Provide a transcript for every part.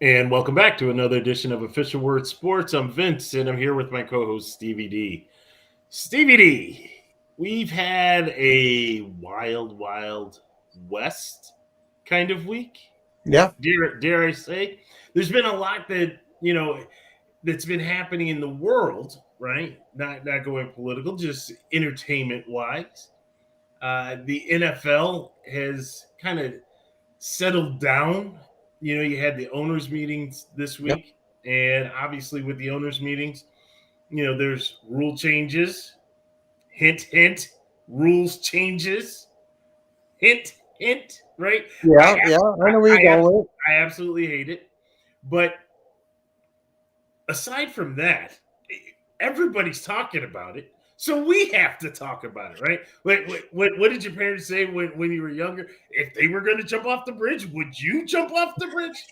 And welcome back to another edition of Official Word Sports. I'm Vince, and I'm here with my co-host Stevie D. Stevie D, we've had a wild west kind of week. Yeah. Dare I say? There's been a lot that's been happening in the world, right? Not going political, just entertainment wise. The NFL has kind of settled down. You had the owners' meetings this Yep. week, and obviously with the owners' meetings, there's rule changes. Hint, hint. Rules changes. Hint, hint. Right? I Yeah. Yeah. I know where you're I, I, going with it. I absolutely hate it. But aside from that, everybody's talking about it. So we have to talk about it, right? What did your parents say when you were younger? If they were going to jump off the bridge, would you jump off the bridge?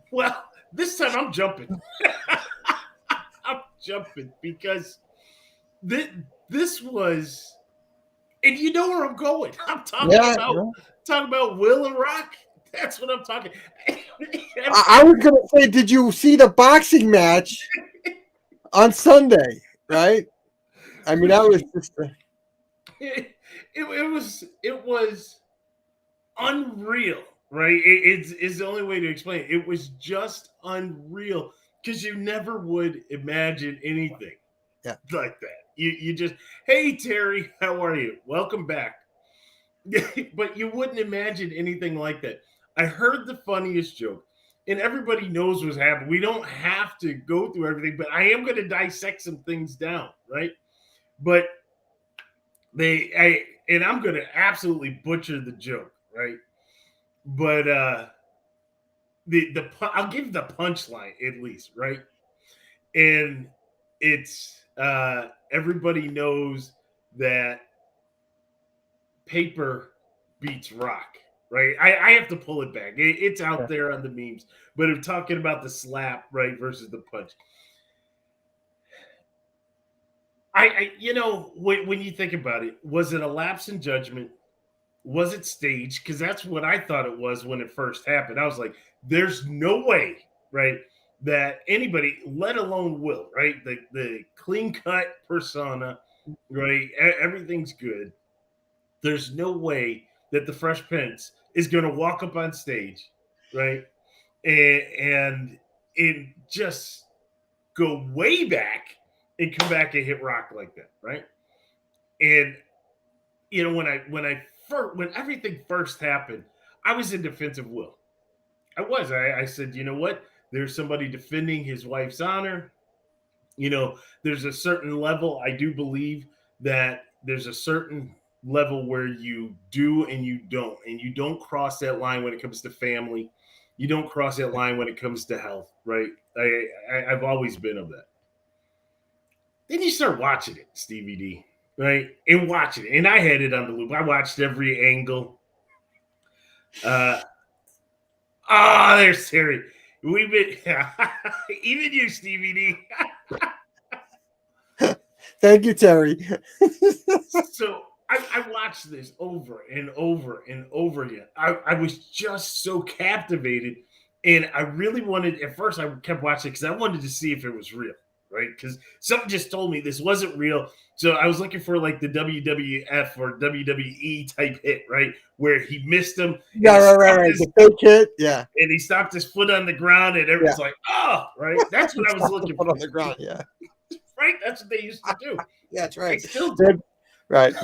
Well, this time I'm jumping. I'm jumping because this, this was, and you know where I'm going. I'm talking Yeah. about Yeah. Will and Rock. That's what I'm talking. I was gonna say, did you see the boxing match on Sunday? Right. I mean, that was just. It was unreal, right? It's the only way to explain it. It was just unreal because you never would imagine anything Yeah. like that. You just, hey Terry, how are you? Welcome back. But you wouldn't imagine anything like that. I heard the funniest joke, and everybody knows what's happening. We don't have to go through everything, but I am going to dissect some things down, right? But and I'm going to absolutely butcher the joke, right? But I'll give the punchline at least, right? And it's everybody knows that paper beats rock, right? I have to pull it back. It's out there on the memes, but I'm talking about the slap, right, versus the punch. When you think about it, was it a lapse in judgment? Was it staged? Because that's what I thought it was when it first happened. I was like, there's no way, right, that anybody, let alone Will, right, the clean cut persona, right, everything's good. There's no way that the Fresh Prince is going to walk up on stage, right, and just go way back and come back and hit rock like that, right? And when everything first happened, I was in defense of Will. I said, you know what? There's somebody defending his wife's honor. There's a certain level. I do believe that there's a certain level where you do and you don't cross that line when it comes to family. You don't cross that line when it comes to health, right? I've always been of that. Then you start watching it, Stevie D, right? And watching it. And I had it on the loop. I watched every angle. Uh, there's Terry. We've been, even you, Stevie D. Thank you, Terry. So I watched this over and over and over again. I was just so captivated. And I really wanted, at first, I kept watching because I wanted to see if it was real, right? Because something just told me this wasn't real. So I was looking for like the WWF or WWE type hit, right? Where he missed him. Yeah. Right. The fake hit. Yeah. And he stopped his foot on the ground, and everyone's like, oh, right? That's what I was looking for. On the ground. Yeah. Right? That's what they used to do. Yeah, that's They right. still do. Right.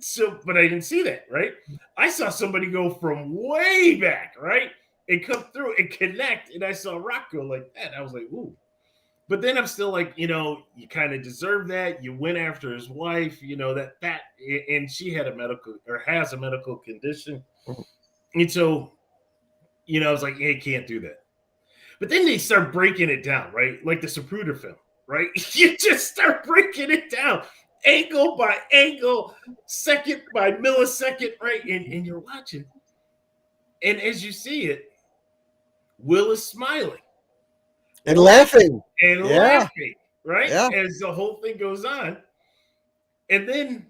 So, but I didn't see that, right? I saw somebody go from way back, right? And come through and connect. And I saw Rock go like that. I was like, ooh. But then I'm still like, you kind of deserve that. You went after his wife, and she had a medical or has a medical condition. And so, I was like, hey, can't do that. But then they start breaking it down, right? Like the Zapruder film, right? You just start breaking it down, angle by angle, second by millisecond, right? And you're watching. And as you see it, Will is smiling And laughing. and Yeah. laughing, right? Yeah. As the whole thing goes on. And then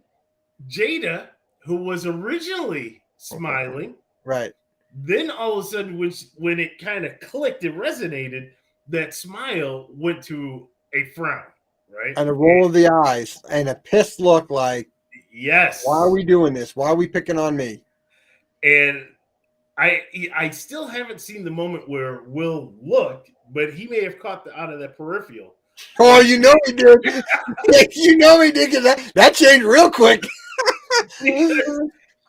Jada, who was originally smiling, Right. Then all of a sudden, when it kind of clicked, it resonated. That smile went to a frown, right? And a roll of the eyes and a pissed look like, why are Yes, we doing this? Why are we picking on me? and I still haven't seen the moment where Will looked, but he may have caught out of that peripheral. Oh, you know he did. You know he did, because that changed real quick. Because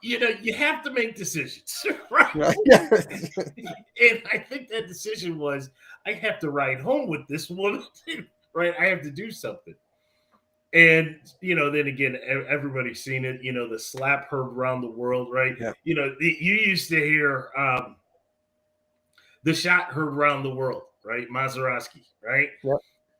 you have to make decisions, right? Yes. And I think that decision was, I have to ride home with this woman, right? I have to do something. And then again, everybody's seen it. The slap heard around the world, right? Yeah. You used to hear the shot heard around the world, right? Mazeroski, right? Yep.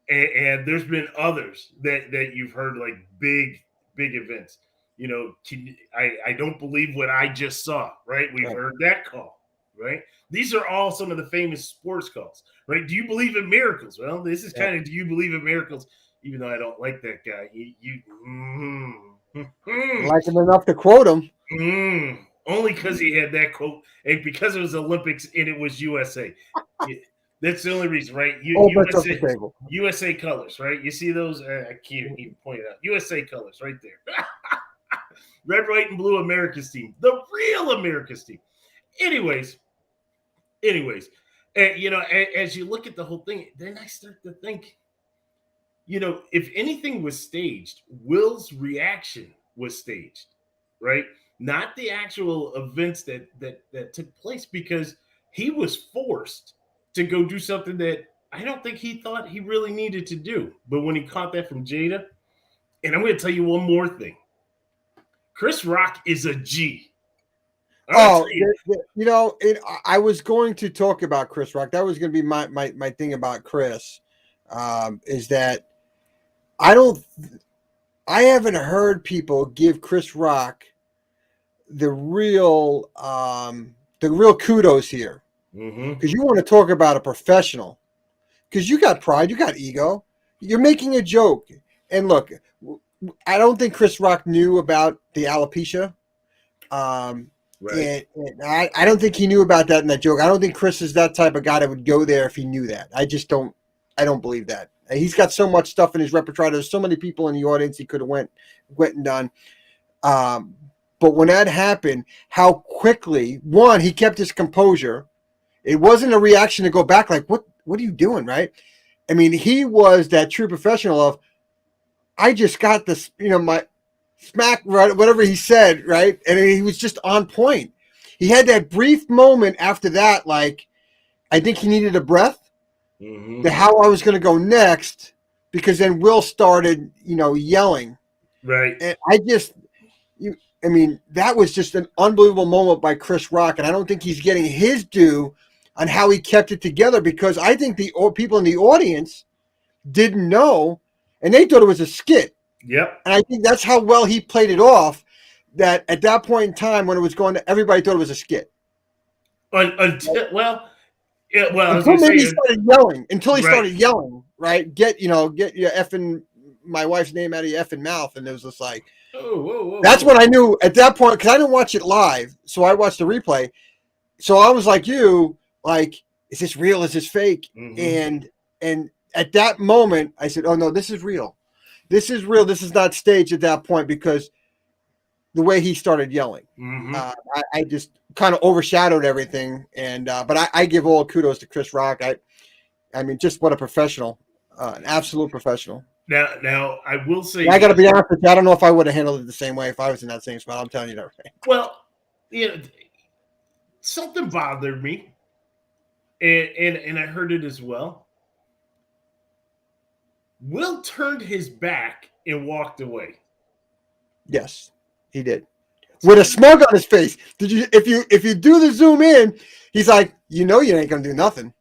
And there's been others that you've heard, like big events. I don't believe what I just saw, right? We've Right. heard that call, right? These are all some of the famous sports calls, right? Do you believe in miracles? Well, this is Yep. kind of, do you believe in miracles? Even though I don't like that guy, Like him enough to quote him. Only because he had that quote, and because it was Olympics and it was USA. That's the only reason, right? That's off the table. USA colors, right? You see those? I can't even point it out. USA colors, right there. Red, white, and blue, America's team, the real America's team. Anyways, as you look at the whole thing, then I start to think, if anything was staged, Will's reaction was staged, right? Not the actual events that took place, because he was forced to go do something that I don't think he thought he really needed to do. But when he caught that from Jada, and I'm going to tell you one more thing. Chris Rock is a G. Oh, I was going to talk about Chris Rock. That was going to be my thing about Chris, is that I haven't heard people give Chris Rock the real kudos here, because you want to talk about a professional, because you got pride, you got ego, you're making a joke, and look, I don't think Chris Rock knew about the alopecia. Right. And I don't think he knew about that in that joke. I don't think Chris is that type of guy that would go there if he knew that. I don't believe that. He's got so much stuff in his repertoire. There's so many people in the audience he could have went and done. But when that happened, how quickly, one, he kept his composure. It wasn't a reaction to go back like, what are you doing, right? I mean, he was that true professional of, I just got this, my smack, right, whatever he said, right? And he was just on point. He had that brief moment after that, like, I think he needed a breath, to how I was going to go next, because then Will started, yelling. Right. And that was just an unbelievable moment by Chris Rock, and I don't think he's getting his due on how he kept it together, because I think the people in the audience didn't know, and they thought it was a skit. Yep. And I think that's how well he played it off, that at that point in time when it was going to, everybody thought it was a skit. Until he started yelling. Until he Right. started yelling, right? Get your effing my wife's name out of your effing mouth. And it was just like, that's when I knew at that point, because I didn't watch it live, so I watched the replay. So I was like, is this real? Is this fake? And at that moment, I said, oh no, this is real. This is real. This is not staged at that point, because the way he started yelling, I just kind of overshadowed everything. And but I give all kudos to Chris Rock. I mean, just what a professional, an absolute professional. Now I will say, I got to be honest with you, I don't know if I would have handled it the same way if I was in that same spot. I'm telling you that. Right. Well, something bothered me, and I heard it as well. Will turned his back and walked away. Yes, he did. With a smug on his face. Did you? If you do the zoom in, he's like, you ain't gonna do nothing.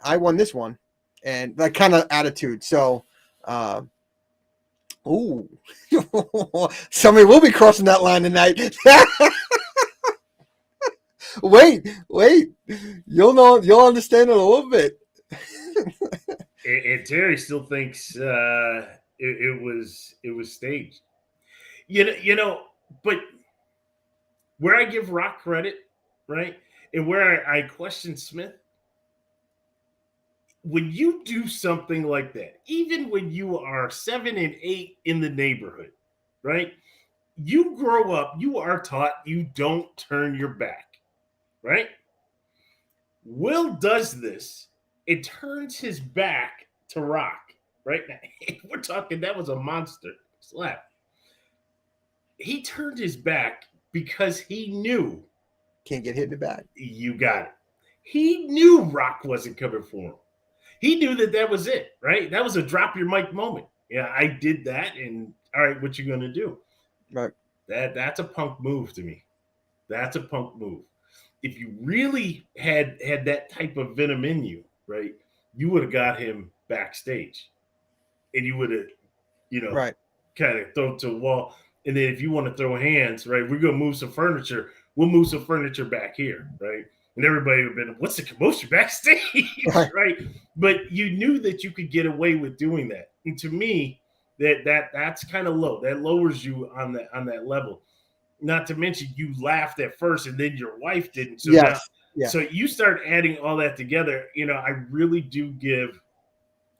I won this one, and that kind of attitude. So, somebody will be crossing that line tonight. wait, you'll understand it a little bit. And Terry still thinks it was staged. But where I give Rock credit, right, And where I question Smith, when you do something like that, even when you are 7 and 8 in the neighborhood, right? You grow up, you are taught you don't turn your back, right? Will does this. It turns his back to Rock, right? Now, we're talking that was a monster slap. He turned his back because he knew Can't get hit in the back. you got it. He knew Rock wasn't coming for him. He knew that that was it, right? That was a drop your mic moment. Yeah, I did that, and all right, what you gonna do? Right. That's a punk move to me. That's a punk move. If you really had that type of venom in you, right, you would have got him backstage, and you would have, Right. kind of thrown to a wall. And then if you want to throw hands, right, we're gonna move some furniture. We'll move some furniture back here, right? And everybody would have been, what's the commotion backstage, Right. right? But you knew that you could get away with doing that. And to me, that's kind of low. That lowers you on that level. Not to mention you laughed at first and then your wife didn't. So now, Yes. Yeah. so you start adding all that together. I really do give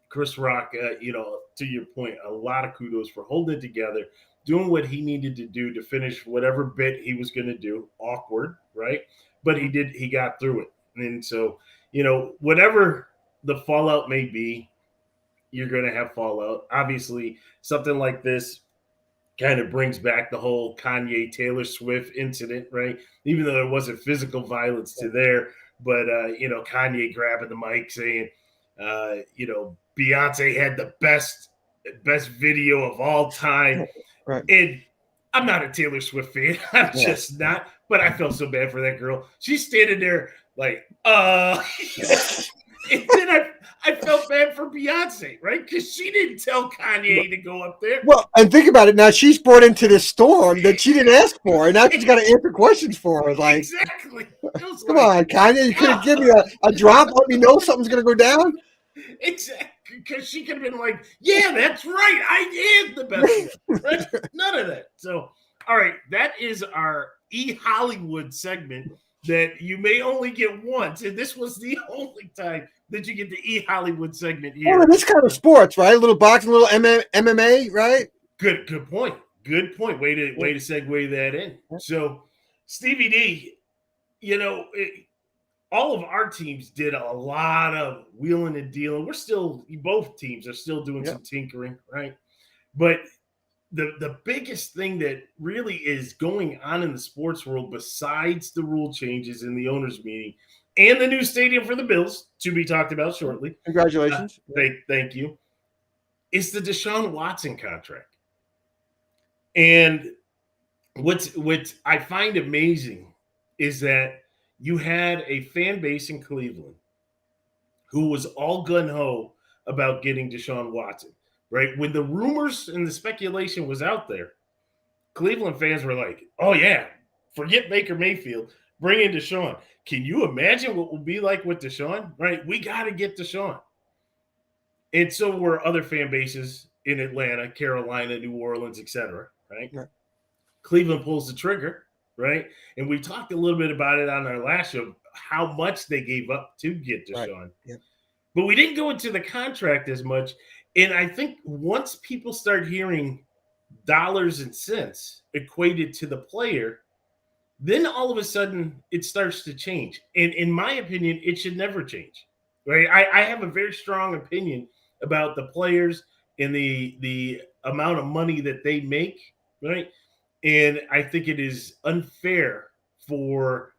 Chris Rock, to your point, a lot of kudos for holding it together, doing what he needed to do to finish whatever bit he was going to do. Awkward, right? But he did. He got through it, and so whatever the fallout may be, you're going to have fallout. Obviously, something like this kind of brings back the whole Kanye Taylor Swift incident, right? Even though there wasn't physical violence to there, but Kanye grabbing the mic saying, Beyonce had the best video of all time, Right. and I'm not a Taylor Swift fan. I'm just not. But I felt so bad for that girl. She's standing there like, and then I felt bad for Beyonce, right? Because she didn't tell Kanye to go up there. Well, and think about it now. She's brought into this storm that she didn't ask for, and now she's got to answer questions for her. Like, exactly. Come on, Kanye, you could have given me a drop, let me know something's going to go down. Exactly, because she could have been like, yeah, that's right, I am the best one. Right? None of that. So, all right, that is our E-Hollywood segment that you may only get once, and this was the only time that you get the E-Hollywood segment here. Well, this kind of sports, right? A little boxing, a little MMA, right? Good point. Good point. Way to segue that in. So, Stevie D, all of our teams did a lot of wheeling and dealing. Both teams are still doing some tinkering, right? But the biggest thing that really is going on in the sports world, besides the rule changes in the owners' meeting and the new stadium for the Bills, to be talked about shortly. Congratulations. Thank you. Is the Deshaun Watson contract. And what I find amazing is that you had a fan base in Cleveland who was all gung-ho about getting Deshaun Watson, right? When the rumors and the speculation was out there, Cleveland fans were like, oh, yeah, forget Baker Mayfield, bring in Deshaun. Can you imagine what will be like with Deshaun, right? We got to get Deshaun. And so were other fan bases in Atlanta, Carolina, New Orleans, etc., right? Yeah. Cleveland pulls the trigger, right? And we talked a little bit about it on our last show, how much they gave up to get Deshaun. Right. Yeah. But we didn't go into the contract as much. And I think once people start hearing dollars and cents equated to the player, then all of a sudden it starts to change. And in my opinion, it should never change, right? I have a very strong opinion about the players and the amount of money that they make, right? And I think it is unfair for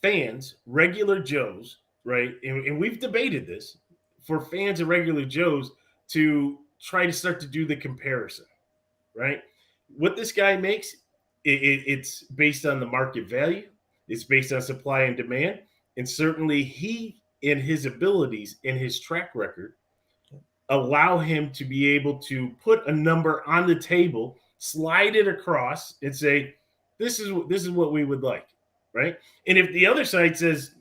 fans, regular Joes, right? And we've debated this, for fans of regular Joes to try to start to do the comparison, right? What this guy makes, it's based on the market value. It's based on supply and demand. And certainly he and his abilities and his track record allow him to be able to put a number on the table, slide it across, and say, this is what we would like, right? And if the other side says,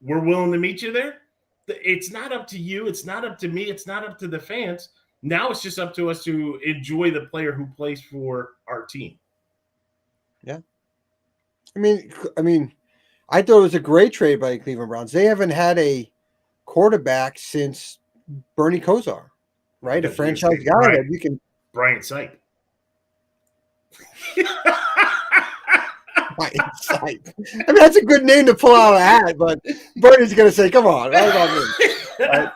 we're willing to meet you there, it's not up to you. It's not up to me. It's not up to the fans. Now it's just up to us to enjoy the player who plays for our team. Yeah. I mean, I thought it was a great trade by the Cleveland Browns. They haven't had a quarterback since Bernie Kosar, right? A I was going to franchise say guy that you can Brian Sipe. buy inside. I mean, that's a good name to pull out of a hat, but Bernie's going to say, "Come on, right about me." Right?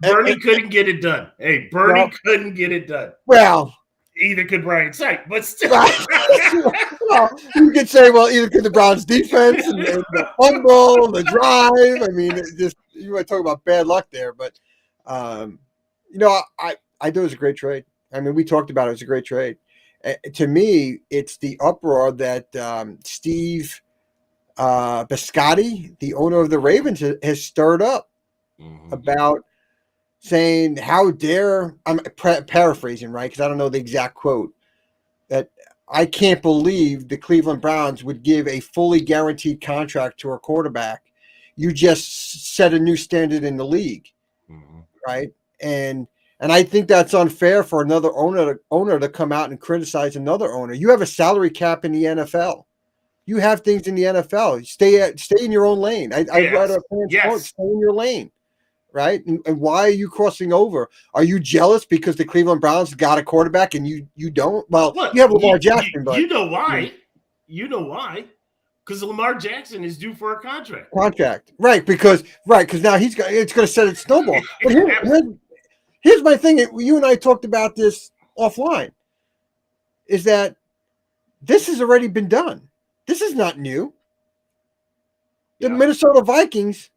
Bernie couldn't get it done. Hey, Bernie Well, couldn't get it done. well, Either could Brian Sipe, but still. right. Well, you could say, well, either could the Browns defense and the fumble, the drive. I mean, it just you might talk about bad luck there, but um, I thought it was a great trade. I mean, we talked about it. It was a great trade. To me, it's the uproar that Steve Biscotti, the owner of the Ravens, has stirred up about saying, "How dare?" I'm paraphrasing, right? Because I don't know the exact quote. That I can't believe the Cleveland Browns would give a fully guaranteed contract to a quarterback. You just set a new standard in the league, right? And I think that's unfair for another owner to come out and criticize another owner. You have a salary cap in the NFL. You have things in the NFL. Stay in your own lane. I read a fan's quote, stay in your lane, right? And why are you crossing over? Are you jealous because the Cleveland Browns got a quarterback and you don't? Well, Look, you have Lamar Jackson, but you know why? You know why? Because Lamar Jackson is due for a contract. Right? Because now it's going to set it snowball. But here's my thing. You and I talked about this offline. Is that this has already been done? This is not new. The Minnesota Vikings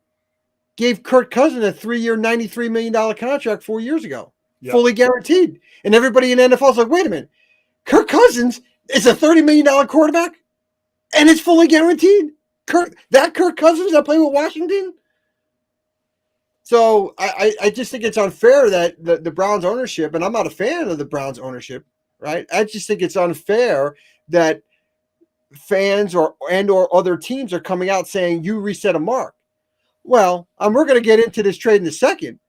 gave Kirk Cousins a 3-year, $93 million contract 4 years ago, fully guaranteed. And everybody in the NFL is like, wait a minute, Kirk Cousins is a $30 million quarterback and it's fully guaranteed? Kirk Cousins that played with Washington? So I just think it's unfair that the Browns ownership, and I'm not a fan of the Browns ownership, right? I just think it's unfair that fans or other teams are coming out saying you reset a mark. Well, we're going to get into this trade in a second.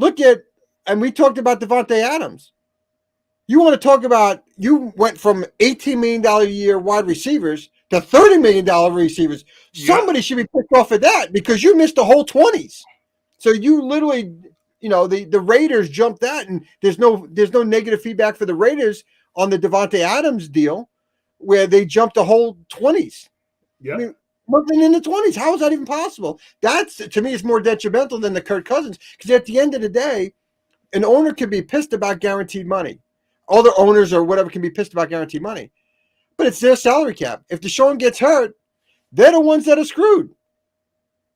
And we talked about Devontae Adams. You want to talk about, you went from $18 million a year wide receivers to $30 million receivers. Somebody should be picked off of that because you missed the whole 20s. So you literally, the Raiders jumped that, and there's no negative feedback for the Raiders on the Devontae Adams deal where they jumped the whole 20s. I mean, nothing in the 20s. How is that even possible? That's, to me, is more detrimental than the Kirk Cousins, because at the end of the day, an owner can be pissed about guaranteed money. Other owners or whatever can be pissed about guaranteed money, but it's their salary cap. If Dashaun gets hurt, they're the ones that are screwed.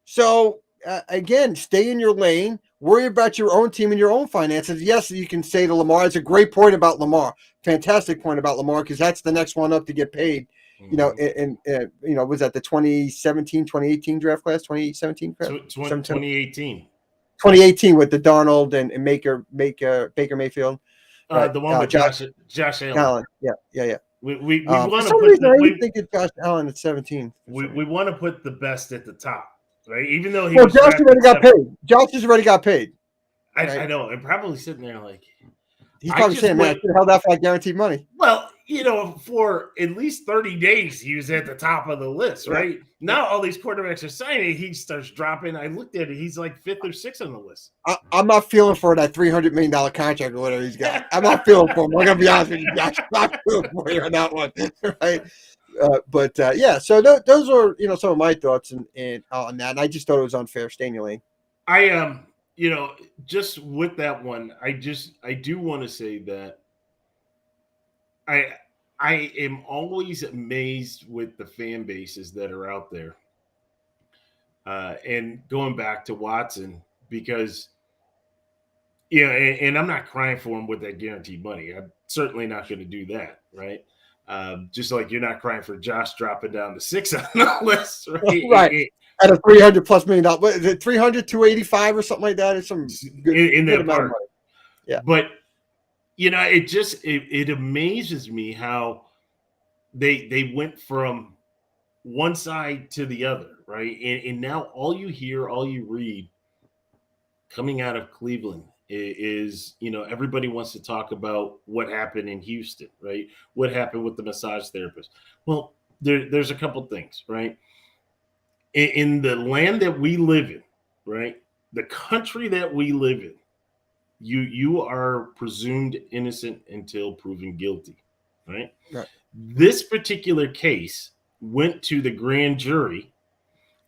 So again, stay in your lane. Worry about your own team and your own finances. Yes, you can say to Lamar, it's a great point about Lamar. Fantastic point about Lamar, because that's the next one up to get paid. And was that the 2017, 2018 draft class? 2017 draft? 2018. 2018 with the Darnold and Baker Mayfield. Right. The one with Josh Allen. Yeah. We for want some to reason, I didn't think it's Josh Allen at 17. We want to put the best at the top, right? Even though Josh already got paid. Josh has already got paid. Right? I know, and probably sitting there like he's probably saying, "Man, I should have held out for that guaranteed money." Well, for at least 30 days, he was at the top of the list, right? Now all these quarterbacks are signing. He starts dropping. I looked at it. He's like 5th or 6th on the list. I'm not feeling for that $300 million contract or whatever he's got. I'm not feeling for him. I'm gonna be honest with you, Josh. I'm not feeling for you on that one, right? So those are some of my thoughts and on that. And I just thought it was unfair. Stay in your lane. I just with that one, I do want to say that I am always amazed with the fan bases that are out there. And going back to Watson, because and I'm not crying for him with that guaranteed money. I'm certainly not going to do that, right? Just like you're not crying for Josh dropping down to 6 on the list, right? Right. At a $300+ million, is it 300 285 or something like that? It's some good in that amount part. of money. Yeah, but it amazes me how they went from one side to the other, right? And now all you hear, all you read coming out of Cleveland is everybody wants to talk about what happened in Houston, right? What happened with the massage therapist? Well, there's a couple things, right? in the land that we live in, right? The country that we live in, you are presumed innocent until proven guilty, right? Right. This particular case went to the grand jury,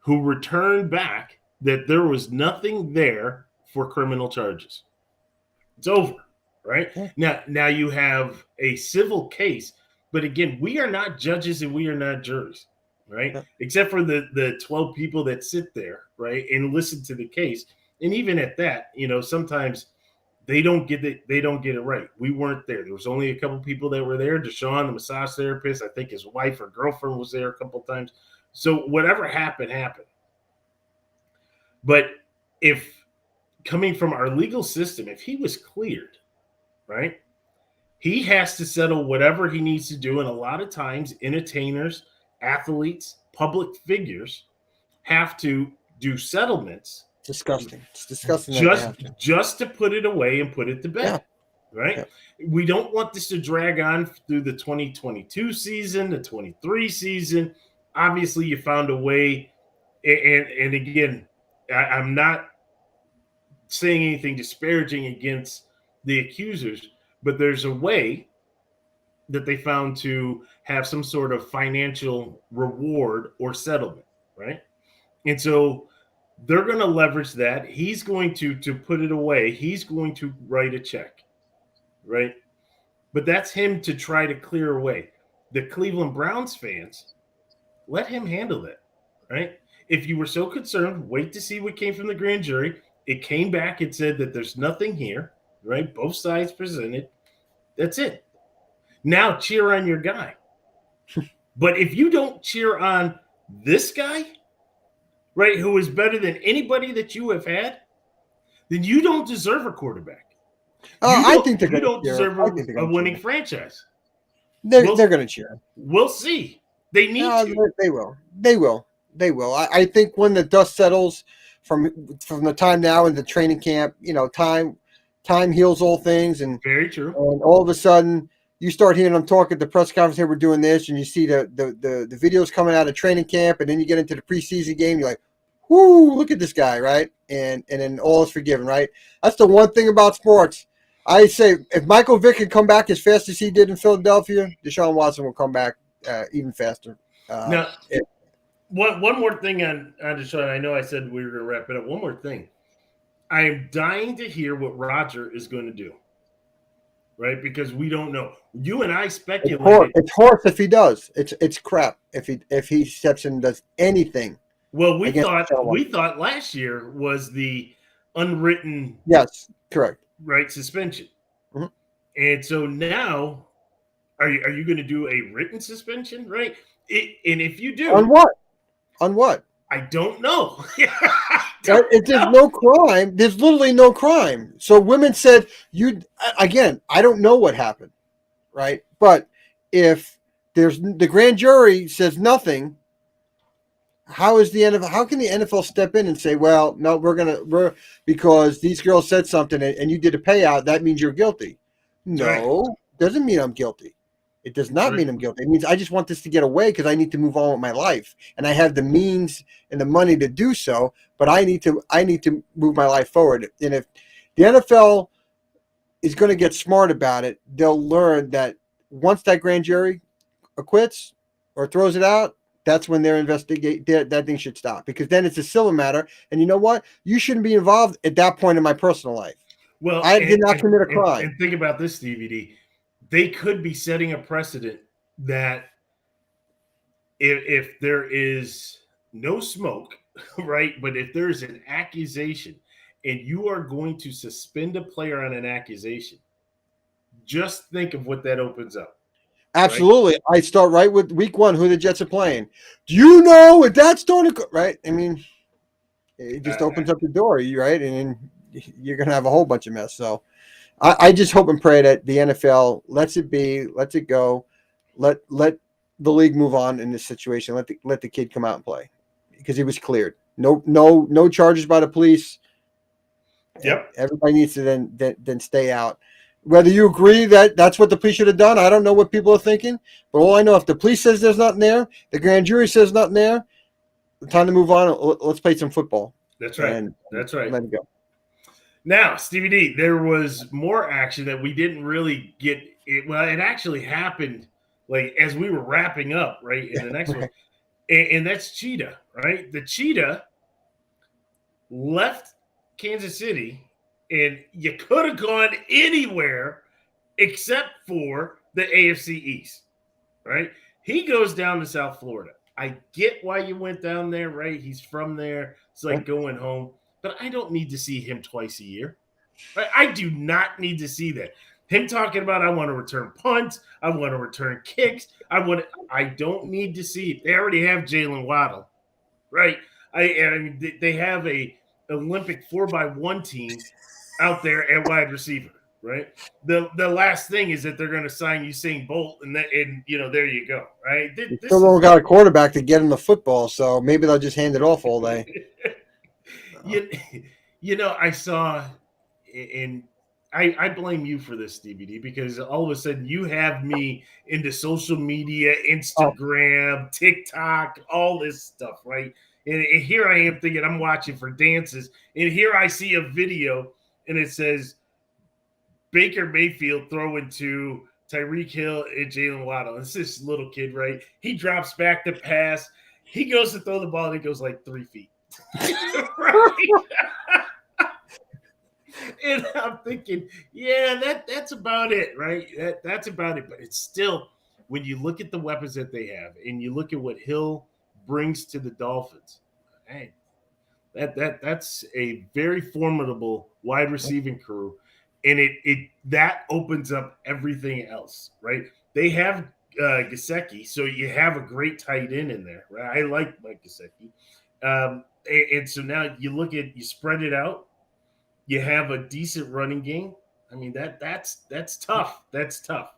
who returned back that there was nothing there for criminal charges. It's over, right? Yeah. Now you have a civil case, but again, we are not judges and we are not juries, right? Yeah. Except for the 12 people that sit there, right, and listen to the case. And even at that, sometimes they don't get it right. We weren't there. There was only a couple people that were there. Dashaun, the massage therapist, I think his wife or girlfriend was there a couple times. So whatever happened, happened. But if coming from our legal system, if he was cleared, right, he has to settle whatever he needs to do. And a lot of times, entertainers, athletes, public figures have to do settlements. Disgusting. It's disgusting. Just to put it away and put it to bed, right? Yeah. We don't want this to drag on through the 2022 season, the 23 season. Obviously, you found a way. And again, I'm not saying anything disparaging against the accusers, but there's a way that they found to have some sort of financial reward or settlement, right? And so they're going to leverage that. He's going to put it away. He's going to write a check, right? But that's him to try to clear away. The Cleveland Browns fans, let him handle that, right? If you were so concerned, wait to see what came from the grand jury. It came back and said that there's nothing here, right? Both sides presented. That's it. Now cheer on your guy. But if you don't cheer on this guy, right, who is better than anybody that you have had, then you don't deserve a quarterback. I think you don't deserve a winning franchise. They're going to cheer. We'll see. They need to. They will. I think when the dust settles from the time now into training camp, time heals all things, and very true. And all of a sudden, you start hearing them talk at the press conference. Hey, we're doing this, and you see the videos coming out of training camp, and then you get into the preseason game. You're like, "Whoo! Look at this guy!" Right? And then all is forgiven. Right? That's the one thing about sports. I say if Michael Vick can come back as fast as he did in Philadelphia, Deshaun Watson will come back even faster. Now, one more thing on Deshaun. I know I said we were going to wrap it up. One more thing. I am dying to hear what Roger is going to do, right? Because we don't know. You and I speculated. It's horse if he does. It's crap if he steps in and does anything. Well, we thought last year was the unwritten. Yes, correct. Right, suspension. Mm-hmm. And so now, are you going to do a written suspension? Right, and if you do, on what? I don't know. There's no crime. There's literally no crime. So women said, I don't know what happened, right? But if the grand jury says nothing, how can the NFL step in and say, well, no, because these girls said something and you did a payout, that means you're guilty? No, doesn't mean I'm guilty. It does not mean I'm guilty. It means I just want this to get away because I need to move on with my life, and I have the means and the money to do so. But I need to move my life forward. And if the NFL is going to get smart about it, they'll learn that once that grand jury acquits or throws it out, that's when their that thing should stop, because then it's a civil matter. And you know what? You shouldn't be involved at that point in my personal life. Well, I did not commit a crime. And think about this, DVD. They could be setting a precedent that if there is no smoke, right, but if there's an accusation and you are going to suspend a player on an accusation, just think of what that opens up. Absolutely. Right? I start right with week 1, who the Jets are playing. Do you know if that's starting to, right? I mean, it just opens up the door, right? And then you're going to have a whole bunch of mess. So I just hope and pray that the NFL lets it be, lets it go, let the league move on in this situation. Let the kid come out and play, because he was cleared. No charges by the police. Yep. Everybody needs to then stay out. Whether you agree that that's what the police should have done, I don't know what people are thinking. But all I know, if the police says there's nothing there, the grand jury says nothing there, time to move on. Let's play some football. That's right. And That's right. let it go. Now, Stevie D, there was more action that we didn't really get. Well, it actually happened like as we were wrapping up, right, in the next one, Right. and that's Cheetah, right? The Cheetah left Kansas City, and you could have gone anywhere except for the AFC East, right? He goes down to South Florida. I get why you went down there, right? He's from there. It's like going home, but I don't need to see him twice a year. Right? I do not need to see that. Him talking about I want to return punts, I want to return kicks. I don't need to see it. They already have Jalen Waddle, right? I mean, they have a Olympic 4x1 team out there at wide receiver, right? The last thing is that they're going to sign Usain Bolt, and there you go, right? They still This don't is got a quarterback to get him the football, so maybe they'll just hand it off all day. you, I saw, and I blame you for this, DVD, because all of a sudden you have me into social media, Oh, Instagram, TikTok, all this stuff, right? And here I am thinking I'm watching for dances, and here I see a video, and it says Baker Mayfield throwing to Tyreek Hill and Jalen Waddle. It's this little kid, right? He drops back to pass. He goes to throw the ball, and it goes like 3 feet. Right? And I'm thinking, yeah, that's about it, right? That's about it. But it's still, when you look at the weapons that they have, and you look at what Hill brings to the Dolphins, hey, that's a very formidable wide receiving crew, and it that opens up everything else, right? They have Gesicki, so you have a great tight end in there, right? I like Mike Gesicki, and so now you spread it out. You have a decent running game. I mean that's tough. That's tough.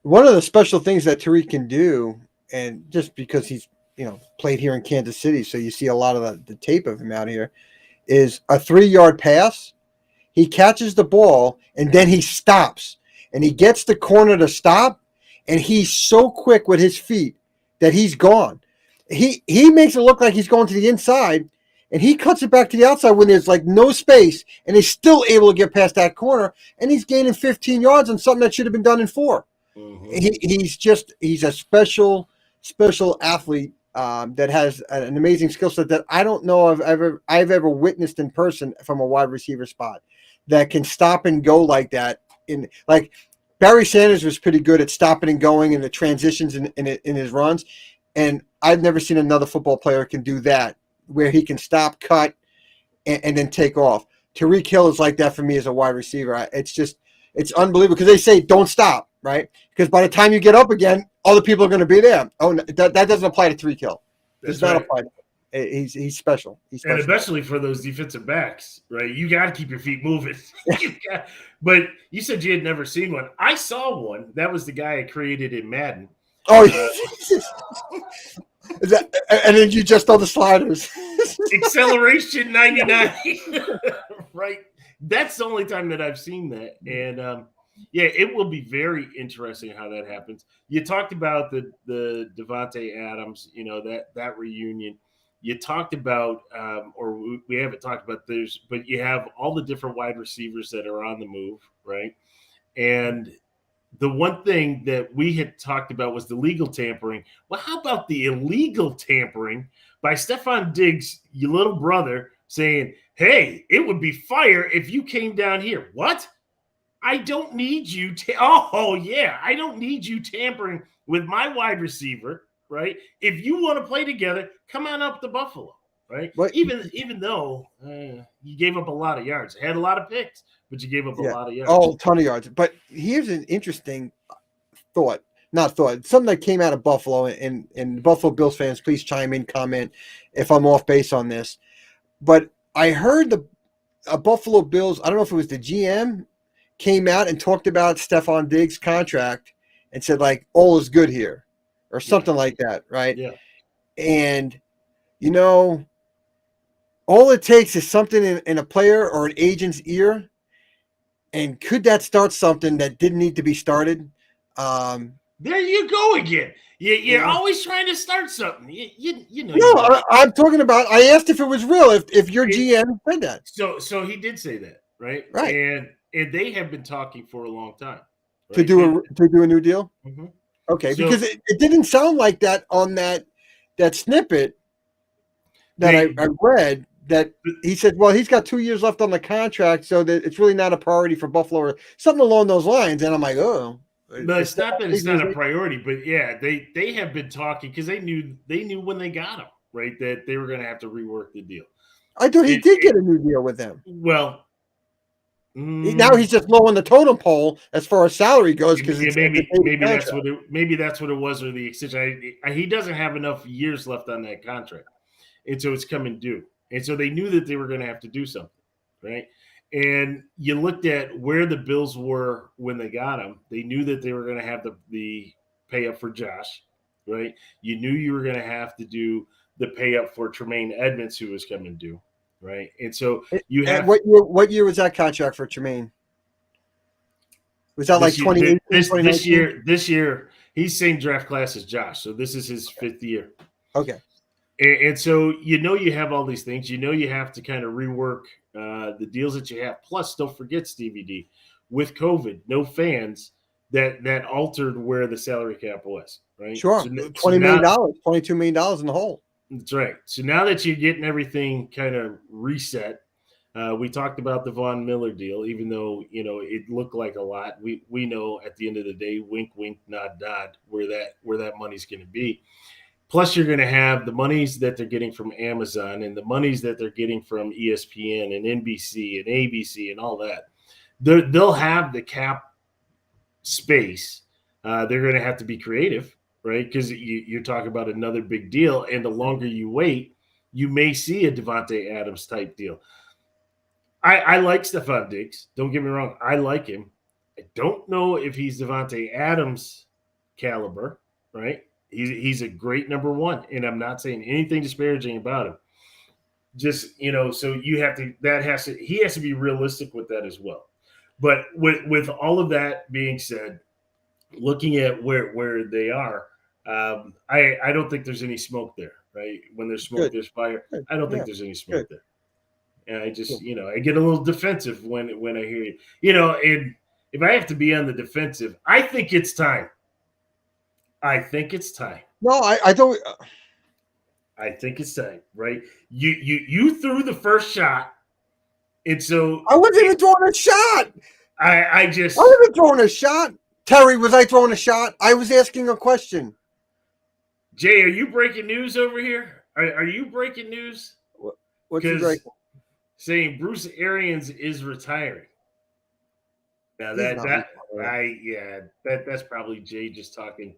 one of the special things that Tariq can do, and just because he's played here in Kansas City, so you see a lot of the tape of him out here, is a 3-yard pass. He catches the ball and then he stops and he gets the corner to stop, and he's so quick with his feet that he's gone. He makes it look like he's going to the inside, and he cuts it back to the outside when there's like no space, and he's still able to get past that corner, and he's gaining 15 yards on something that should have been done in 4. Mm-hmm. He's a special athlete that has an amazing skill set that I don't know I've ever witnessed in person from a wide receiver spot that can stop and go like that. In like Barry Sanders was pretty good at stopping and going in the transitions in his runs, and I've never seen another football player can do that where he can stop, cut, and then take off. Tyreek Hill is like that for me as a wide receiver. It's unbelievable because they say don't stop, right? Because by the time you get up again, other people are going to be there. Oh, that doesn't apply to Tyreek Hill. Does not apply to him. He's special. He's special. And especially for those defensive backs, right? You got to keep your feet moving. But you said you had never seen one. I saw one. That was the guy I created in Madden. Oh, and then you just on the sliders. Acceleration 99. Right. That's the only time that I've seen that. And yeah, it will be very interesting how that happens. You talked about the Devontae Adams, that reunion. You talked about, or we haven't talked about this, but you have all the different wide receivers that are on the move, right? And the one thing that we had talked about was the legal tampering. Well, how about the illegal tampering by Stephon Diggs, your little brother, saying, hey, it would be fire if you came down here. What? I don't need you. I don't need you tampering with my wide receiver, right? If you want to play together, come on up to Buffalo, right? What? Even though you gave up a lot of yards, had a lot of picks, but you gave up a lot of yards. Oh, a ton of yards. But here's an interesting something that came out of Buffalo, and Buffalo Bills fans, please chime in, comment if I'm off base on this. But I heard the Buffalo Bills, I don't know if it was the GM, came out and talked about Stephon Diggs' contract and said, like, all is good here or something like that, right? Yeah. And, all it takes is something in a player or an agent's ear. And could that start something that didn't need to be started? There you go again. You're always trying to start something. You know No, you want I'm talking about. I asked if it was real. If your it. GM said that, So he did say that, right? right? And they have been talking for a long time, To right? do a new deal. Mhm. Okay, because So it didn't sound like that on that snippet that I they read. That he said, well, he's got 2 years left on the contract, so that it's really not a priority for Buffalo or something along those lines. And I'm like, oh, no, it's it's not not that big it's not a news. priority, but yeah, they have been talking because they knew when they got him, right, that they were going to have to rework the deal. I thought he It, did it get a new deal with them. well, Now he's just low on the totem pole as far as salary goes because it's a dated maybe that's contract. what it was, or the extension. He doesn't have enough years left on that contract, and so it's coming due, and so they knew that they were going to have to do something, right? And you looked at where the Bills were when they got him. They knew that they were going to have the pay up for Josh, right? You knew you were going to have to do the pay up for Tremaine Edmonds, who was coming due, right? And so you At have what year was that contract for Tremaine? Was that like this year, 2018, this 2019? year, he's same draft class as Josh, so this is his fifth year. Okay. And so you have all these things. You have to kind of rework the deals that you have. Plus, don't forget, Stevie D, with COVID, no fans, that altered where the salary cap was, right? Sure. So $20 million, now $22 million in the hole. that's right. So now that you're getting everything kind of reset, we talked about the Von Miller deal, even though it looked like a lot. We know at the end of the day, wink, wink, nod, nod, where that money's going to be. Plus, you're going to have the monies that they're getting from Amazon and the monies that they're getting from ESPN and NBC and ABC and all that. They'll have the cap space. They're going to have to be creative, right? Because you're talking about another big deal. And the longer you wait, you may see a Devontae Adams type deal. I like Stephon Diggs. Don't get me wrong. I like him. I don't know if he's Devontae Adams caliber, right? He's a great number one, and I'm not saying anything disparaging about him. Just so you have to he has to be realistic with that as well. But with all of that being said, looking at where they are, I don't think there's any smoke there, right? When there's smoke, Good. there's fire. Good. I don't Yeah. think there's any smoke Good. there. And I just, Good. I get a little defensive when I hear you. And if I have to be on the defensive, I think it's time. I think it's time. No, I don't. I think it's time, right? You threw the first shot, and so I wasn't even throwing a shot. I just I wasn't throwing a shot. Terry, was I throwing a shot? I was asking a question. Jay, are you breaking news over here? Are you breaking news? What's he Because breaking? saying Bruce Arians is retiring. Now He's not retiring. that's probably Jay just talking.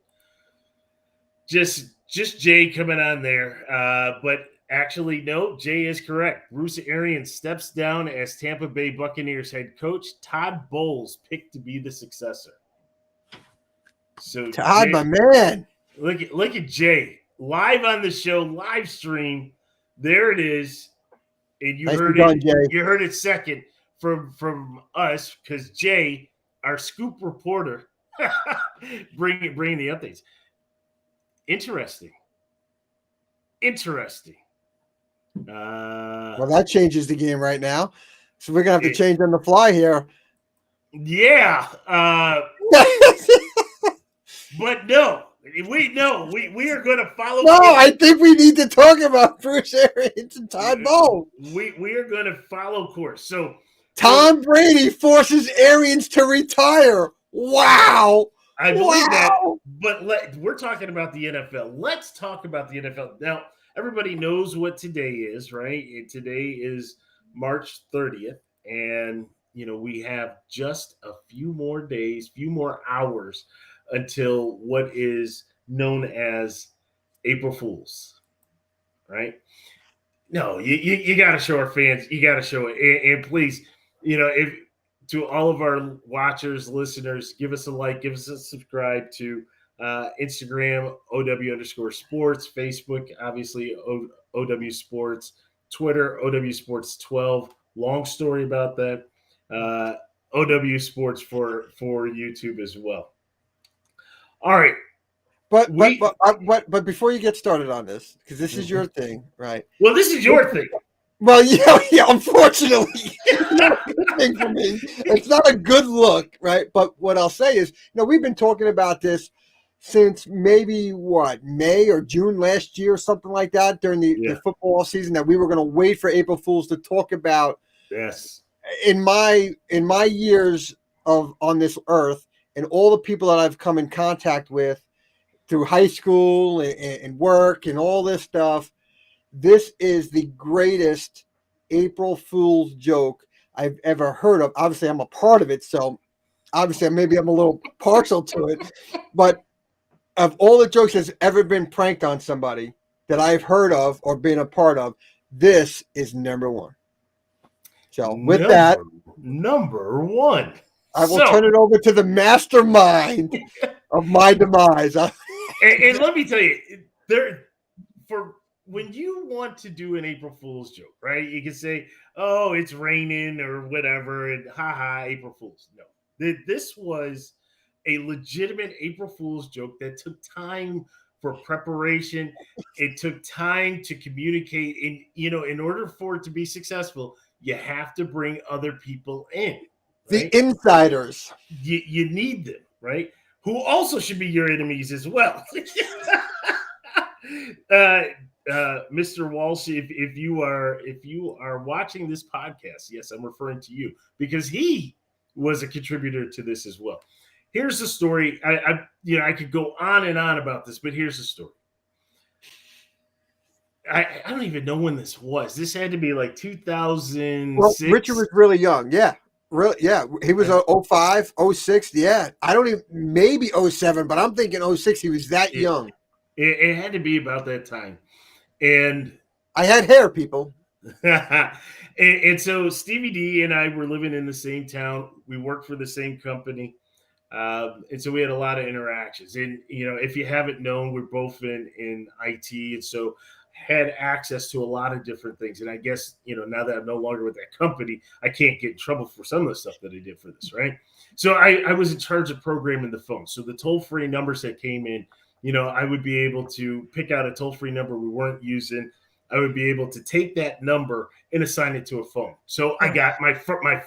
Just Jay coming on there. But actually, no, Jay is correct. Bruce Arians steps down as Tampa Bay Buccaneers head coach. Todd Bowles picked to be the successor. So Todd, Jay, my man. look at Jay live on the show, live stream. There it is, and you Nicely heard done, it. Jay. You heard it second from us because Jay, our scoop reporter, bring the updates. Interesting. Well, that changes the game right now. So we're gonna have to change on the fly here. Yeah. But no, we are going to follow. No, I think we need to talk about Bruce Arians and Todd Bowles. We are going to follow course. So Tom Brady forces Arians to retire. Wow. I believe that, but we're talking about the NFL. Let's talk about the NFL. Now, everybody knows what today is, right? Today is March 30th, and we have just a few more days, few more hours until what is known as April Fools, right? No, you got to show our fans. You got to show it, and please, if to all of our watchers, listeners, give us a like, give us a subscribe to Instagram, OW_sports, Facebook, obviously, OW Sports, Twitter, OW Sports 12. Long story about that. OW Sports for YouTube as well. All right. But before you get started on this, because this is Mhm. your thing, right? Well, this is your thing. Well, yeah. Unfortunately, it's not a good thing for me. It's not a good look, right? But what I'll say is, we've been talking about this since maybe May or June last year or something like that during the Yeah. football season, that we were going to wait for April Fools to talk about. Yes. In my years of on this earth, and all the people that I've come in contact with through high school and work and all this stuff, this is the greatest April Fool's joke I've ever heard of. Obviously, I'm a part of it, so obviously maybe I'm a little partial to it. But of all the jokes that's ever been pranked on somebody that I've heard of or been a part of, this is number one. So with that, Number one. I will So, turn it over to the mastermind of my demise. and let me tell you, there for when you want to do an April Fool's joke, right? You can say, "Oh, it's raining" or whatever, and haha, April Fool's. No, this was a legitimate April Fool's joke that took time for preparation. It took time to communicate, and in order for it to be successful, you have to bring other people in, The right? insiders. You need them, right? Who also should be your enemies as well. uh, Mr. Walsh, if you are watching this podcast, yes, I'm referring to you because he was a contributor to this as well. Here's the story. I could go on and on about this, but here's the story. I don't even know when this was. This had to be like Well, Richard 2006. was really young. Yeah. Really, yeah. He was a 05, 06. Yeah. I don't even, maybe 07, but I'm thinking 06. He was that It, young. it had to be about that time. And I had hair, people. and so Stevie D and I were living in the same town. We worked for the same company. And so we had a lot of interactions. And, if you haven't known, we're both in IT. And so had access to a lot of different things. And I guess, now that I'm no longer with that company, I can't get in trouble for some of the stuff that I did for this, right? So I was in charge of programming the phone. So the toll-free numbers that came in, I would be able to pick out a toll-free number we weren't using. I would be able to take that number and assign it to a phone. So I got my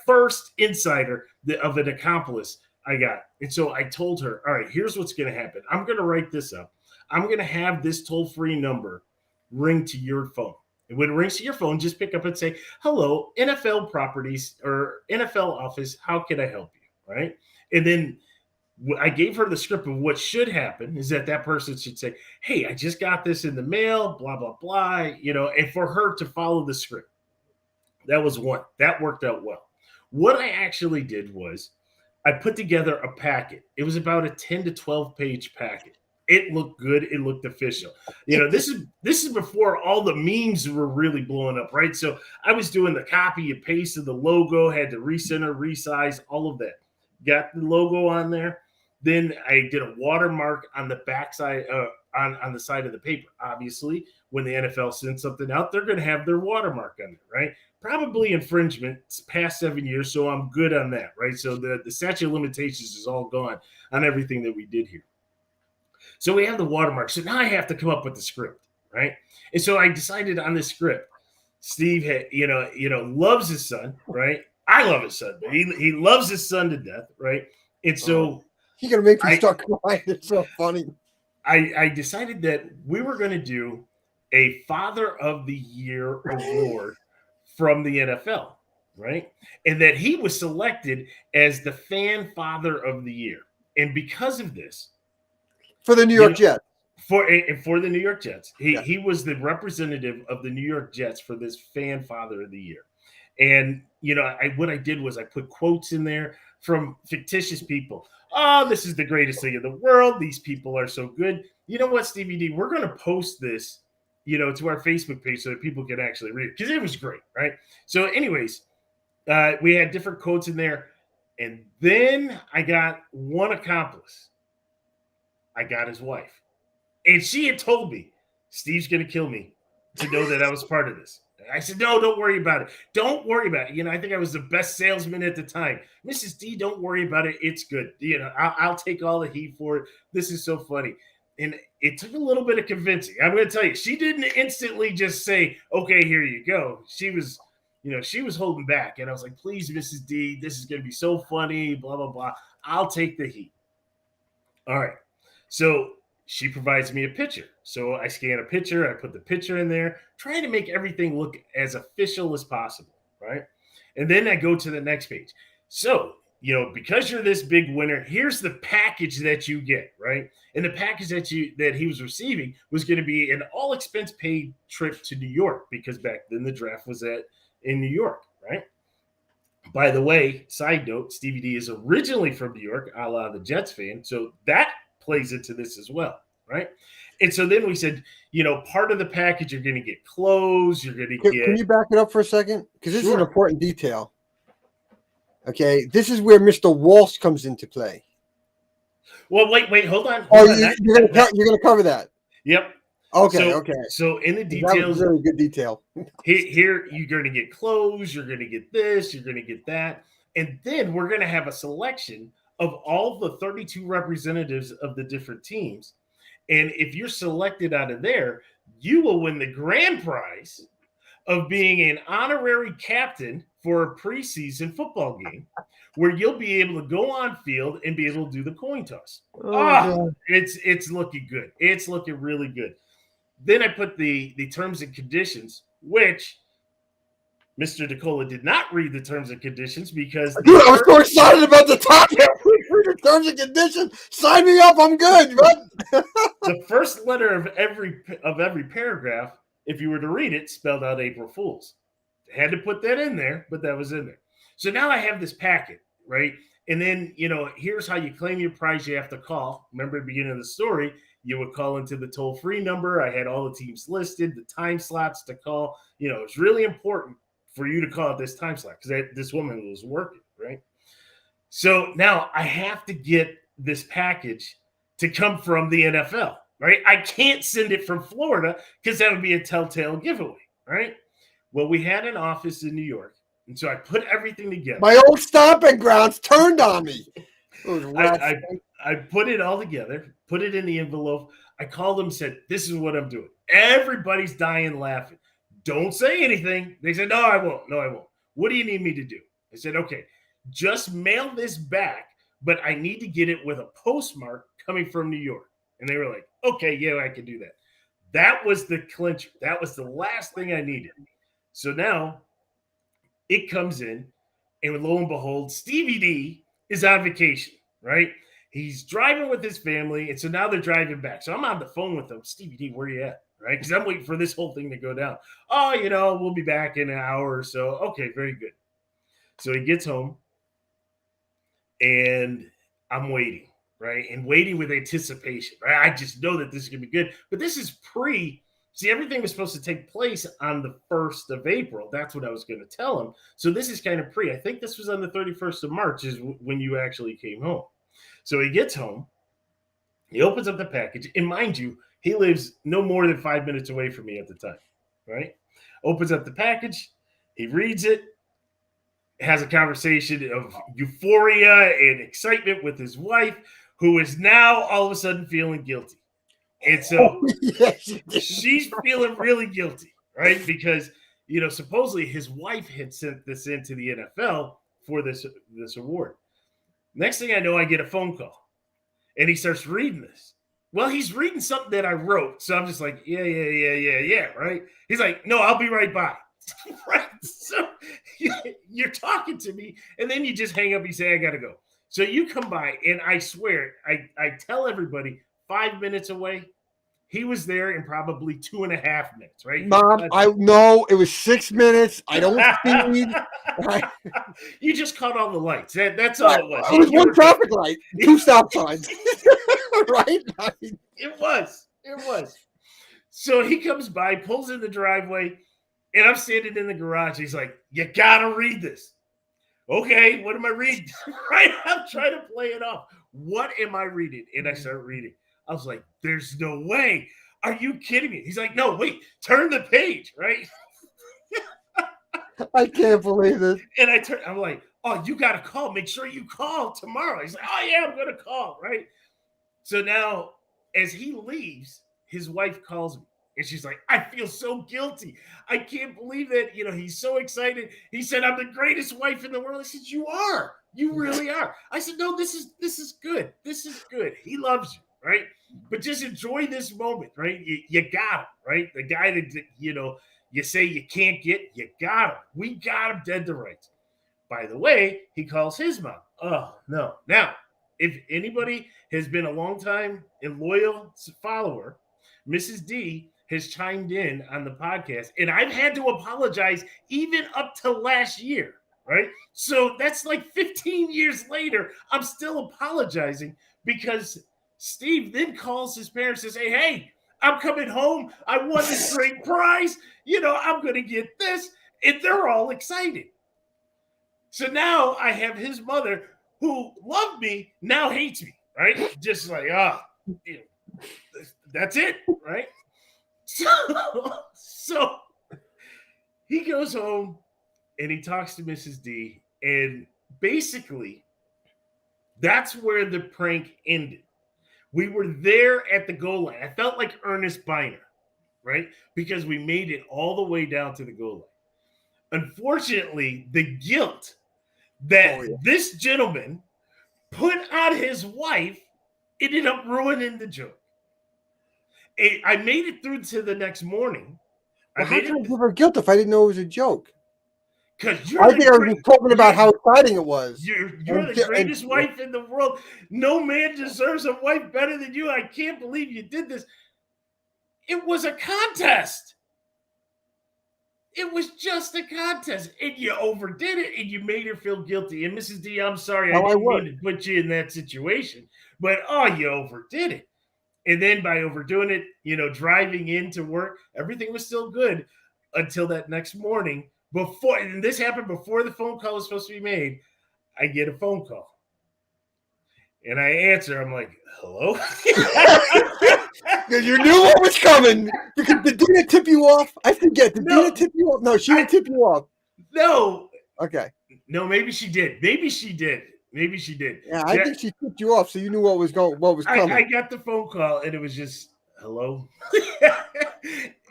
first insider of an accomplice I got. And so I told her, all right, here's what's going to happen. I'm going to write this up. I'm going to have this toll-free number ring to your phone. And when it rings to your phone, just pick up and say, hello, NFL properties or NFL office. How can I help you? Right. And then I gave her the script of what should happen is that person should say, hey, I just got this in the mail, blah, blah, blah, and for her to follow the script. That was one. That worked out well. What I actually did was I put together a packet. It was about a 10 to 12 page packet. It looked good. It looked official. This is before all the memes were really blowing up, right? So I was doing the copy and paste of the logo, had to recenter, resize, all of that. Got the logo on there. Then I did a watermark on the backside, on the side of the paper. Obviously, when the NFL sends something out, they're going to have their watermark on it, right? Probably infringement. It's past 7 years, so I'm good on that, right? So the statute of limitations is all gone on everything that we did here. So we have the watermark. So now I have to come up with the script, right? And so I decided on this script. Steve had, loves his son, right? I love his son, but he loves his son to death, right? And so You're going to make me I, start crying. It's so funny. I decided that we were going to do a Father of the Year award from the NFL, right? And that he was selected as the fan father of the year. And because of this, For the New York Jets. for the New York Jets, he was the representative of the New York Jets for this fan father of the year. And what I did was I put quotes in there from fictitious people. Oh, this is the greatest thing in the world. These people are so good. You know what, Stevie D? We're going to post this, to our Facebook page so that people can actually read it because it was great, right? So, anyways, we had different quotes in there, and then I got one accomplice. I got his wife, and she had told me Steve's going to kill me to know that I was part of this. I said, no, don't worry about it. Don't worry about it. I think I was the best salesman at the time. Mrs. D, don't worry about it. It's good. I'll take all the heat for it. This is so funny. And it took a little bit of convincing. I'm going to tell you, she didn't instantly just say, okay, here you go. She was holding back. And I was like, please, Mrs. D, this is going to be so funny, blah, blah, blah. I'll take the heat. All right. So she provides me a picture. So I scan a picture. I put the picture in there, trying to make everything look as official as possible. Right. And then I go to the next page. So, because you're this big winner, here's the package that you get. Right. And the package that he was receiving was going to be an all expense paid trip to New York, because back then the draft was in New York. Right. By the way, side note, Stevie D is originally from New York, a la the Jets fan. So that plays into this as well, right? And so then we said, part of the package, you're going to get clothes, you're going to get... Can you back it up for a second? Because this is an Sure. important detail. Okay, this is where Mr. Walsh comes into play. Well, wait, hold on. You're going to cover that? Yep. Okay. So in the details... That was a really good detail. Here, you're going to get clothes, you're going to get this, you're going to get that. And then we're going to have a selection of all the 32 representatives of the different teams. And if you're selected out of there, you will win the grand prize of being an honorary captain for a preseason football game, where you'll be able to go on field and be able to do the coin toss. It's looking good. It's looking really good. Then I put the terms and conditions, which Mr. DeCola did not read the terms and conditions because... Dude, I was so excited about the top. Read the terms and conditions. Sign me up. I'm good. The first letter of every paragraph, if you were to read it, spelled out April Fool's. I had to put that in there, but that was in there. So now I have this packet, right? And then, here's how you claim your prize. You have to call. Remember at the beginning of the story, you would call into the toll-free number. I had all the teams listed, the time slots to call. It's really important for you to call at this time slot because this woman was working, right? So now I have to get this package to come from the NFL, right? I can't send it from Florida because that would be a telltale giveaway, right? Well, we had an office in New York, and so I put everything together. My old stomping grounds turned on me. I put it all together, put it in the envelope. I called them and said, this is what I'm doing. Everybody's dying laughing. Don't say anything. They said, no, I won't. What do you need me to do? I said, okay, just mail this back, but I need to get it with a postmark coming from New York. And they were like, okay, yeah, I can do that. That was the clincher. That was the last thing I needed. So now it comes in, and lo and behold, Stevie D is on vacation, right? He's driving with his family, and so now they're driving back. So I'm on the phone with them. Stevie D, where you at? Right? Because I'm waiting for this whole thing to go down. Oh, we'll be back in an hour or so. Okay, very good. So he gets home, and I'm waiting, right? And waiting with anticipation, right? I just know that this is going to be good. But this is see, everything was supposed to take place on the 1st of April. That's what I was going to tell him. So this is kind of I think this was on the 31st of March is when you actually came home. So he gets home. He opens up the package. And mind you, he lives no more than 5 minutes away from me at the time, right? Opens up the package. He reads it. Has a conversation of euphoria and excitement with his wife, who is now all of a sudden feeling guilty. And so she's feeling really guilty, right? Because, supposedly his wife had sent this into the NFL for this award. Next thing I know, I get a phone call, and he starts reading this. Well, he's reading something that I wrote. So I'm just like, yeah, right? He's like, no, I'll be right by. Right? So you're talking to me, and then you just hang up. You say, I got to go. So you come by, and I swear, I tell everybody 5 minutes away. He was there in probably 2.5 minutes, right? Mom, I know it was 6 minutes. I don't speed. Right? You just caught all the lights. That's all it was. It was one traffic light, 2 stop signs. Right? It was. So he comes by, pulls in the driveway, and I'm standing in the garage. He's like, you got to read this. Okay, what am I reading? Right? I'm trying to play it off. What am I reading? And I start reading. I was like, there's no way. Are you kidding me? He's like, no, wait, turn the page, right? I can't believe this. And I'm like, oh, you got to call. Make sure you call tomorrow. He's like, oh, yeah, I'm going to call. Right. So now, as he leaves, his wife calls me. And she's like, I feel so guilty. I can't believe that. He's so excited. He said, I'm the greatest wife in the world. I said, you are. You really are. I said, no, this is good. This is good. He loves you, right? But just enjoy this moment, right? You got him, right? The guy that, you say you can't get, you got him. We got him dead to rights. By the way, he calls his mom. Oh, no. Now, if anybody has been a long time and loyal follower, Mrs. D has chimed in on the podcast, and I've had to apologize even up to last year, right? So that's like 15 years later, I'm still apologizing because Steve then calls his parents and says, hey, I'm coming home. I won this great prize. I'm going to get this. And they're all excited. So now I have his mother who loved me, now hates me, right? Just like, that's it, right? So he goes home and he talks to Mrs. D, and basically that's where the prank ended. We were there at the goal line. I felt like Ernest Biner, right? Because we made it all the way down to the goal line. Unfortunately, the guilt that this gentleman put on his wife ended up ruining the joke. I made it through to the next morning. Well, how can I give her guilt if I didn't know it was a joke? Because I think I was just talking about how exciting it was. You're the greatest wife in the world. No man deserves a wife better than you. I can't believe you did this. It was a contest. It was just a contest, and you overdid it, and you made her feel guilty. And Mrs. D, I'm sorry, I didn't mean to put you in that situation, but you overdid it. And then by overdoing it, driving into work, everything was still good until that next morning. And this happened before the phone call was supposed to be made. I get a phone call, and I answer. I'm like, hello? Because you knew what was coming. Because did Dina tip you off? I forget. Did Dina tip you off? No, she didn't tip you off. No. Okay. No, maybe she did. Maybe she did. Yeah, I think she tipped you off, so you knew what was coming. I got the phone call, and it was just, hello?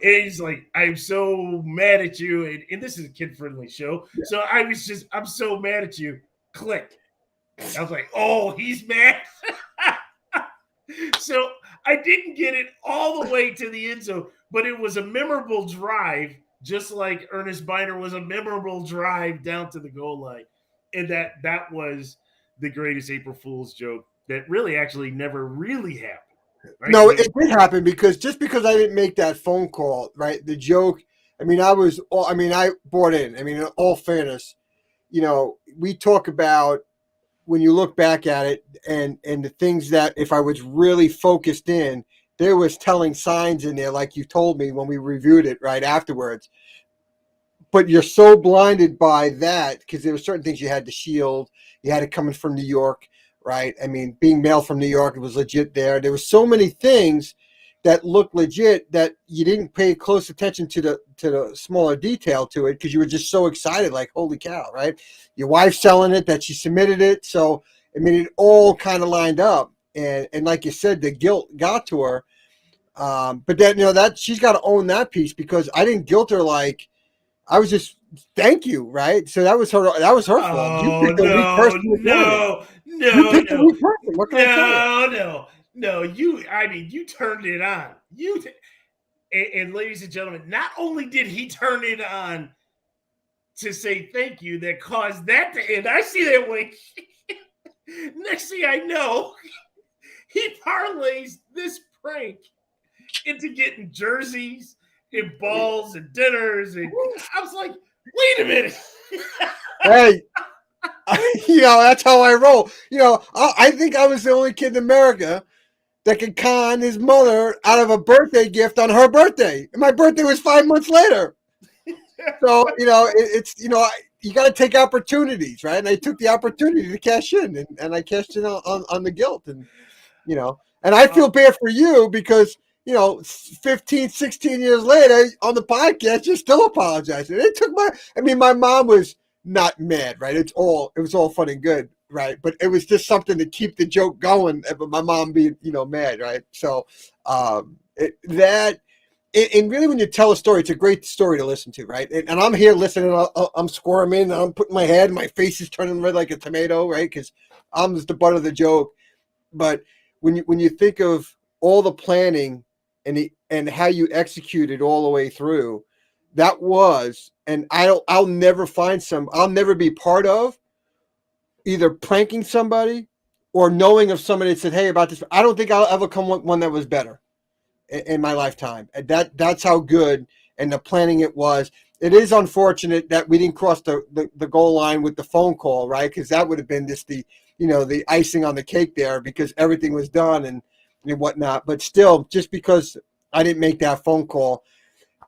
And he's like, I'm so mad at you. And this is a kid-friendly show. Yeah. So I'm so mad at you. Click. I was like, oh, he's mad. So I didn't get it all the way to the end zone, but it was a memorable drive, just like Ernest Biner was a memorable drive down to the goal line. And that was the greatest April Fool's joke that really actually never really happened. Right? No, it did happen because I didn't make that phone call, right? The joke, I bought in. In all fairness, we talk about when you look back at it and the things that if I was really focused in, there was telling signs in there, like you told me when we reviewed it right afterwards. But you're so blinded by that because there were certain things you had to shield. You had it coming from New York, right? Being mailed from New York, it was legit there. There were so many things that looked legit that you didn't pay close attention to the smaller detail to it because you were just so excited, like, holy cow, right? Your wife's selling it, that she submitted it. So, it all kind of lined up. And like you said, the guilt got to her. But then, that she's got to own that piece because I didn't guilt her like, I was just thank you, right? So that was her fault. Oh, you picked the weak person. You picked the weak person. What can I tell you? No, you turned it on. And ladies and gentlemen, not only did he turn it on to say thank you that caused that to end. I see that wink. Next thing I know, he parlays this prank into getting jerseys and balls and dinners. And I was like, wait a minute. Hey, that's how I roll. I think I was the only kid in America that could con his mother out of a birthday gift on her birthday. And my birthday was 5 months later. So, you got to take opportunities, right? And I took the opportunity to cash in, and I cashed in on the guilt. And, and I feel bad for you because 15, 16 years later on the podcast, you're still apologizing. It took my mom was not mad, right? It was all fun and good, right? But it was just something to keep the joke going. But my mom being, mad, right? So, and really when you tell a story, it's a great story to listen to, right? And I'm here listening, I'm squirming, I'm putting my head, my face is turning red like a tomato, right? Because I'm just the butt of the joke. But when you think of all the planning and how you executed all the way through, that was, and I'll never be part of either pranking somebody or knowing of somebody that said, hey, about this. I don't think I'll ever come one that was better in my lifetime. And that's how good and the planning it was. It is unfortunate that we didn't cross the goal line with the phone call, right? Because that would have been just the icing on the cake there, because everything was done and whatnot. But still, just because I didn't make that phone call,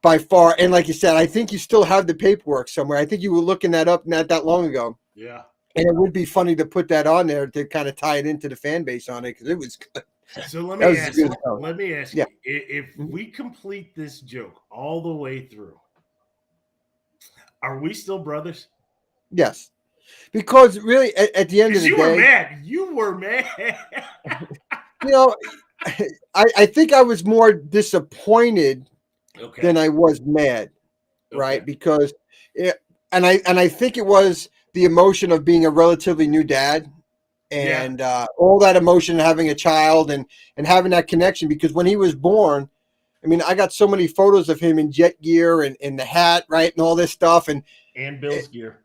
by far, and like you said, I think you still have the paperwork somewhere. I think you were looking that up not that long ago. Yeah. And it would be funny to put that on there to kind of tie it into the fan base on it, because it was good. So let me ask Yeah. you, if we complete this joke all the way through, are we still brothers? Yes. Because really, at the end of the day, you were mad. I think I was more disappointed than I was mad, right? Okay. Because I think it was the emotion of being a relatively new dad, and all that emotion of having a child and having that connection. Because when he was born, I mean, I got so many photos of him in jet gear and the hat, right, and all this stuff, and Bill's gear.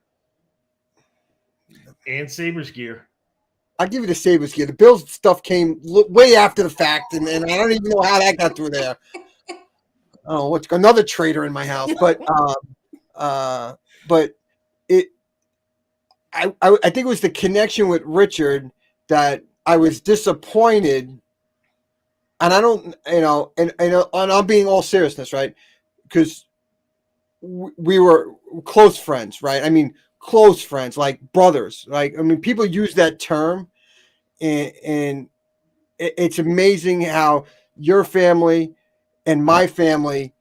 And Sabres gear. I'll give you the Sabres gear. The Bills stuff came way after the fact, and I don't even know how that got through there. Oh, what's another traitor in my house? But I think it was the connection with Richard that I was disappointed, and I don't, and I'm being all seriousness, right? Because we were close friends, right? I mean, close friends, like brothers. Like, I mean, people use that term, and it's amazing how your family and my family,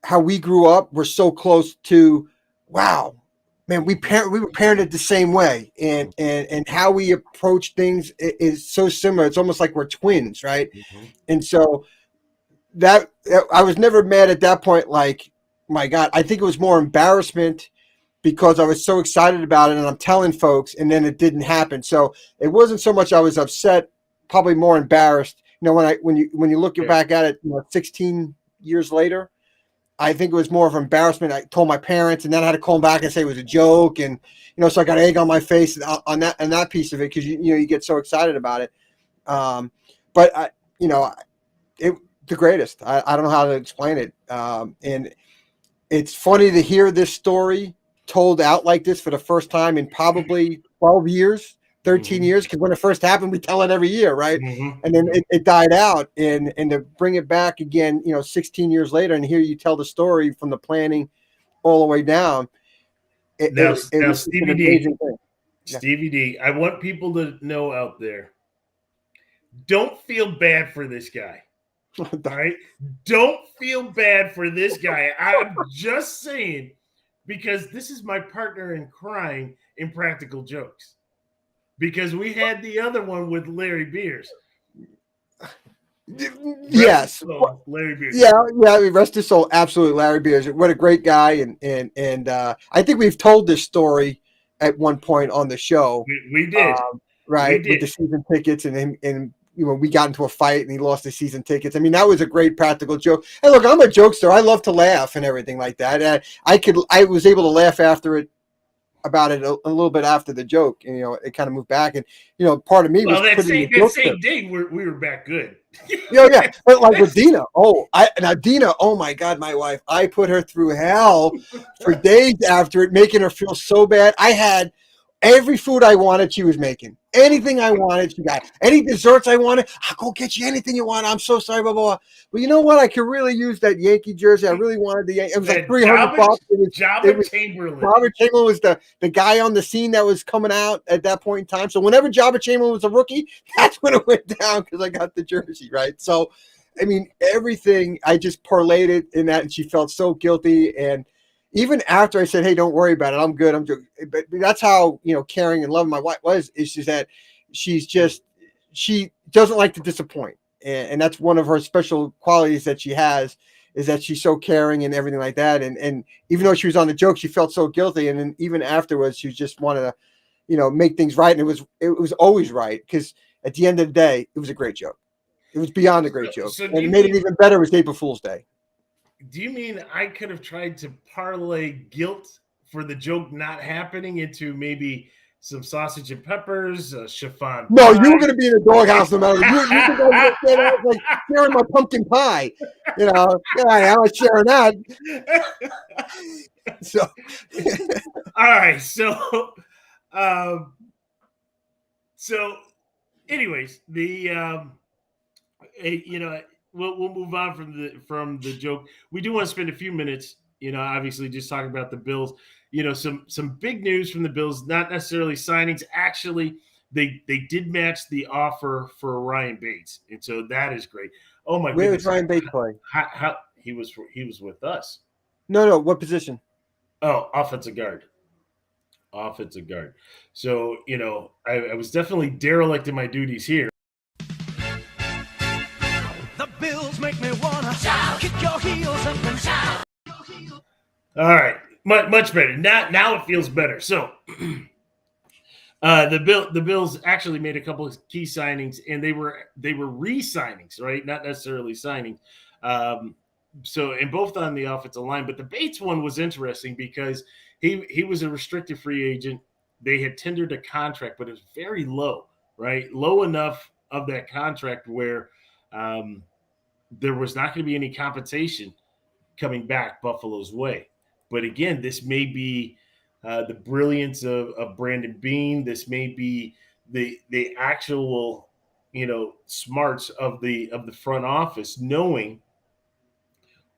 how we grew up, we're so close to. Wow, man, we were parented the same way, and how we approach things is so similar. It's almost like we're twins, right? Mm-hmm. And so that I was never mad at that point. Like, my God, I think it was more embarrassment because I was so excited about it, and I'm telling folks, and then it didn't happen. So it wasn't so much I was upset, probably more embarrassed. When you look back at it, 16 years later, I think it was more of embarrassment. I told my parents, and then I had to call them back and say it was a joke, and so I got egg on my face on that piece of it, because you get so excited about it. But the greatest. I don't know how to explain it. And it's funny to hear this story told out like this for the first time in probably 12 years, 13 years, because when it first happened, we tell it every year, right? Mm-hmm. And then it died out, and to bring it back again, 16 years later, and hear you tell the story from the planning all the way down. Now, was Stevie an D, amazing thing. Stevie D, I want people to know out there, don't feel bad for this guy. All right? Don't feel bad for this guy. I'm just saying, because this is my partner in crime in Practical Jokes. Because we had the other one with Larry Beers. Yes, Larry Beers. Yeah, rest his soul. Absolutely, Larry Beers. What a great guy, and I think we've told this story at one point on the show. We did, right? With the season tickets, and we got into a fight, and he lost the season tickets. I mean, that was a great practical joke. Hey, look, I'm a jokester. I love to laugh and everything like that. I was able to laugh about it a little bit after the joke, and it kind of moved back, and part of me was that same day we were back good. Yeah, but like with Dina, Dina, oh my God, my wife, I put her through hell for days after it, making her feel so bad. I had every food I wanted, she was making. Anything I wanted, she got. Any desserts I wanted, I'll go get you anything you want. I'm so sorry, blah, blah, blah. But you know what? I could really use that Yankee jersey. I really wanted the Yankee. It was like $300. Chamberlain. Jabba Chamberlain was the guy on the scene that was coming out at that point in time. So whenever Jabba Chamberlain was a rookie, that's when it went down, because I got the jersey, right? So I mean, everything. I just parlayed it in that, and she felt so guilty. And even after I said, "Hey, don't worry about it. I'm good. I'm good." But that's how caring and loving my wife was. Is just that she's just she doesn't like to disappoint, and that's one of her special qualities that she has is that she's so caring and everything like that. And even though she was on the joke, she felt so guilty, and then even afterwards, she just wanted to make things right, and it was always right because at the end of the day, it was a great joke. It was beyond a great joke, So and it made it even better with April Fool's Day. do you mean I could have tried to parlay guilt for the joke not happening into maybe some sausage and peppers, chiffon No, you pie? were going to be in the doghouse no matter. You think I was going to say that like sharing my pumpkin pie? Yeah, I'm not sharing that. So, All right, um, so, anyways, you know, we'll move on from the joke. We do want to spend a few minutes, obviously just talking about the Bills. Some big news from the Bills, not necessarily signings. Actually, they did match the offer for Ryan Bates, and so that is great. Oh my where was goodness, Ryan Bates playing? how he was with us. No, no. What position? Oh, offensive guard. Offensive guard. So, I was definitely derelict in my duties here. The Bills make me wanna shout, kick your heels up and shout. All right, much better. Now it feels better. So, the Bills actually made a couple of key signings, and they were re-signings, right? Not necessarily signings. Um, and both on the offensive line, but the Bates one was interesting because he was a restricted free agent. They had tendered a contract, but it was very low, right? Low enough of that contract where um, there was not going to be any compensation coming back Buffalo's way. But again, this may be the brilliance of Brandon Beane. This may be the actual smarts of the front office, knowing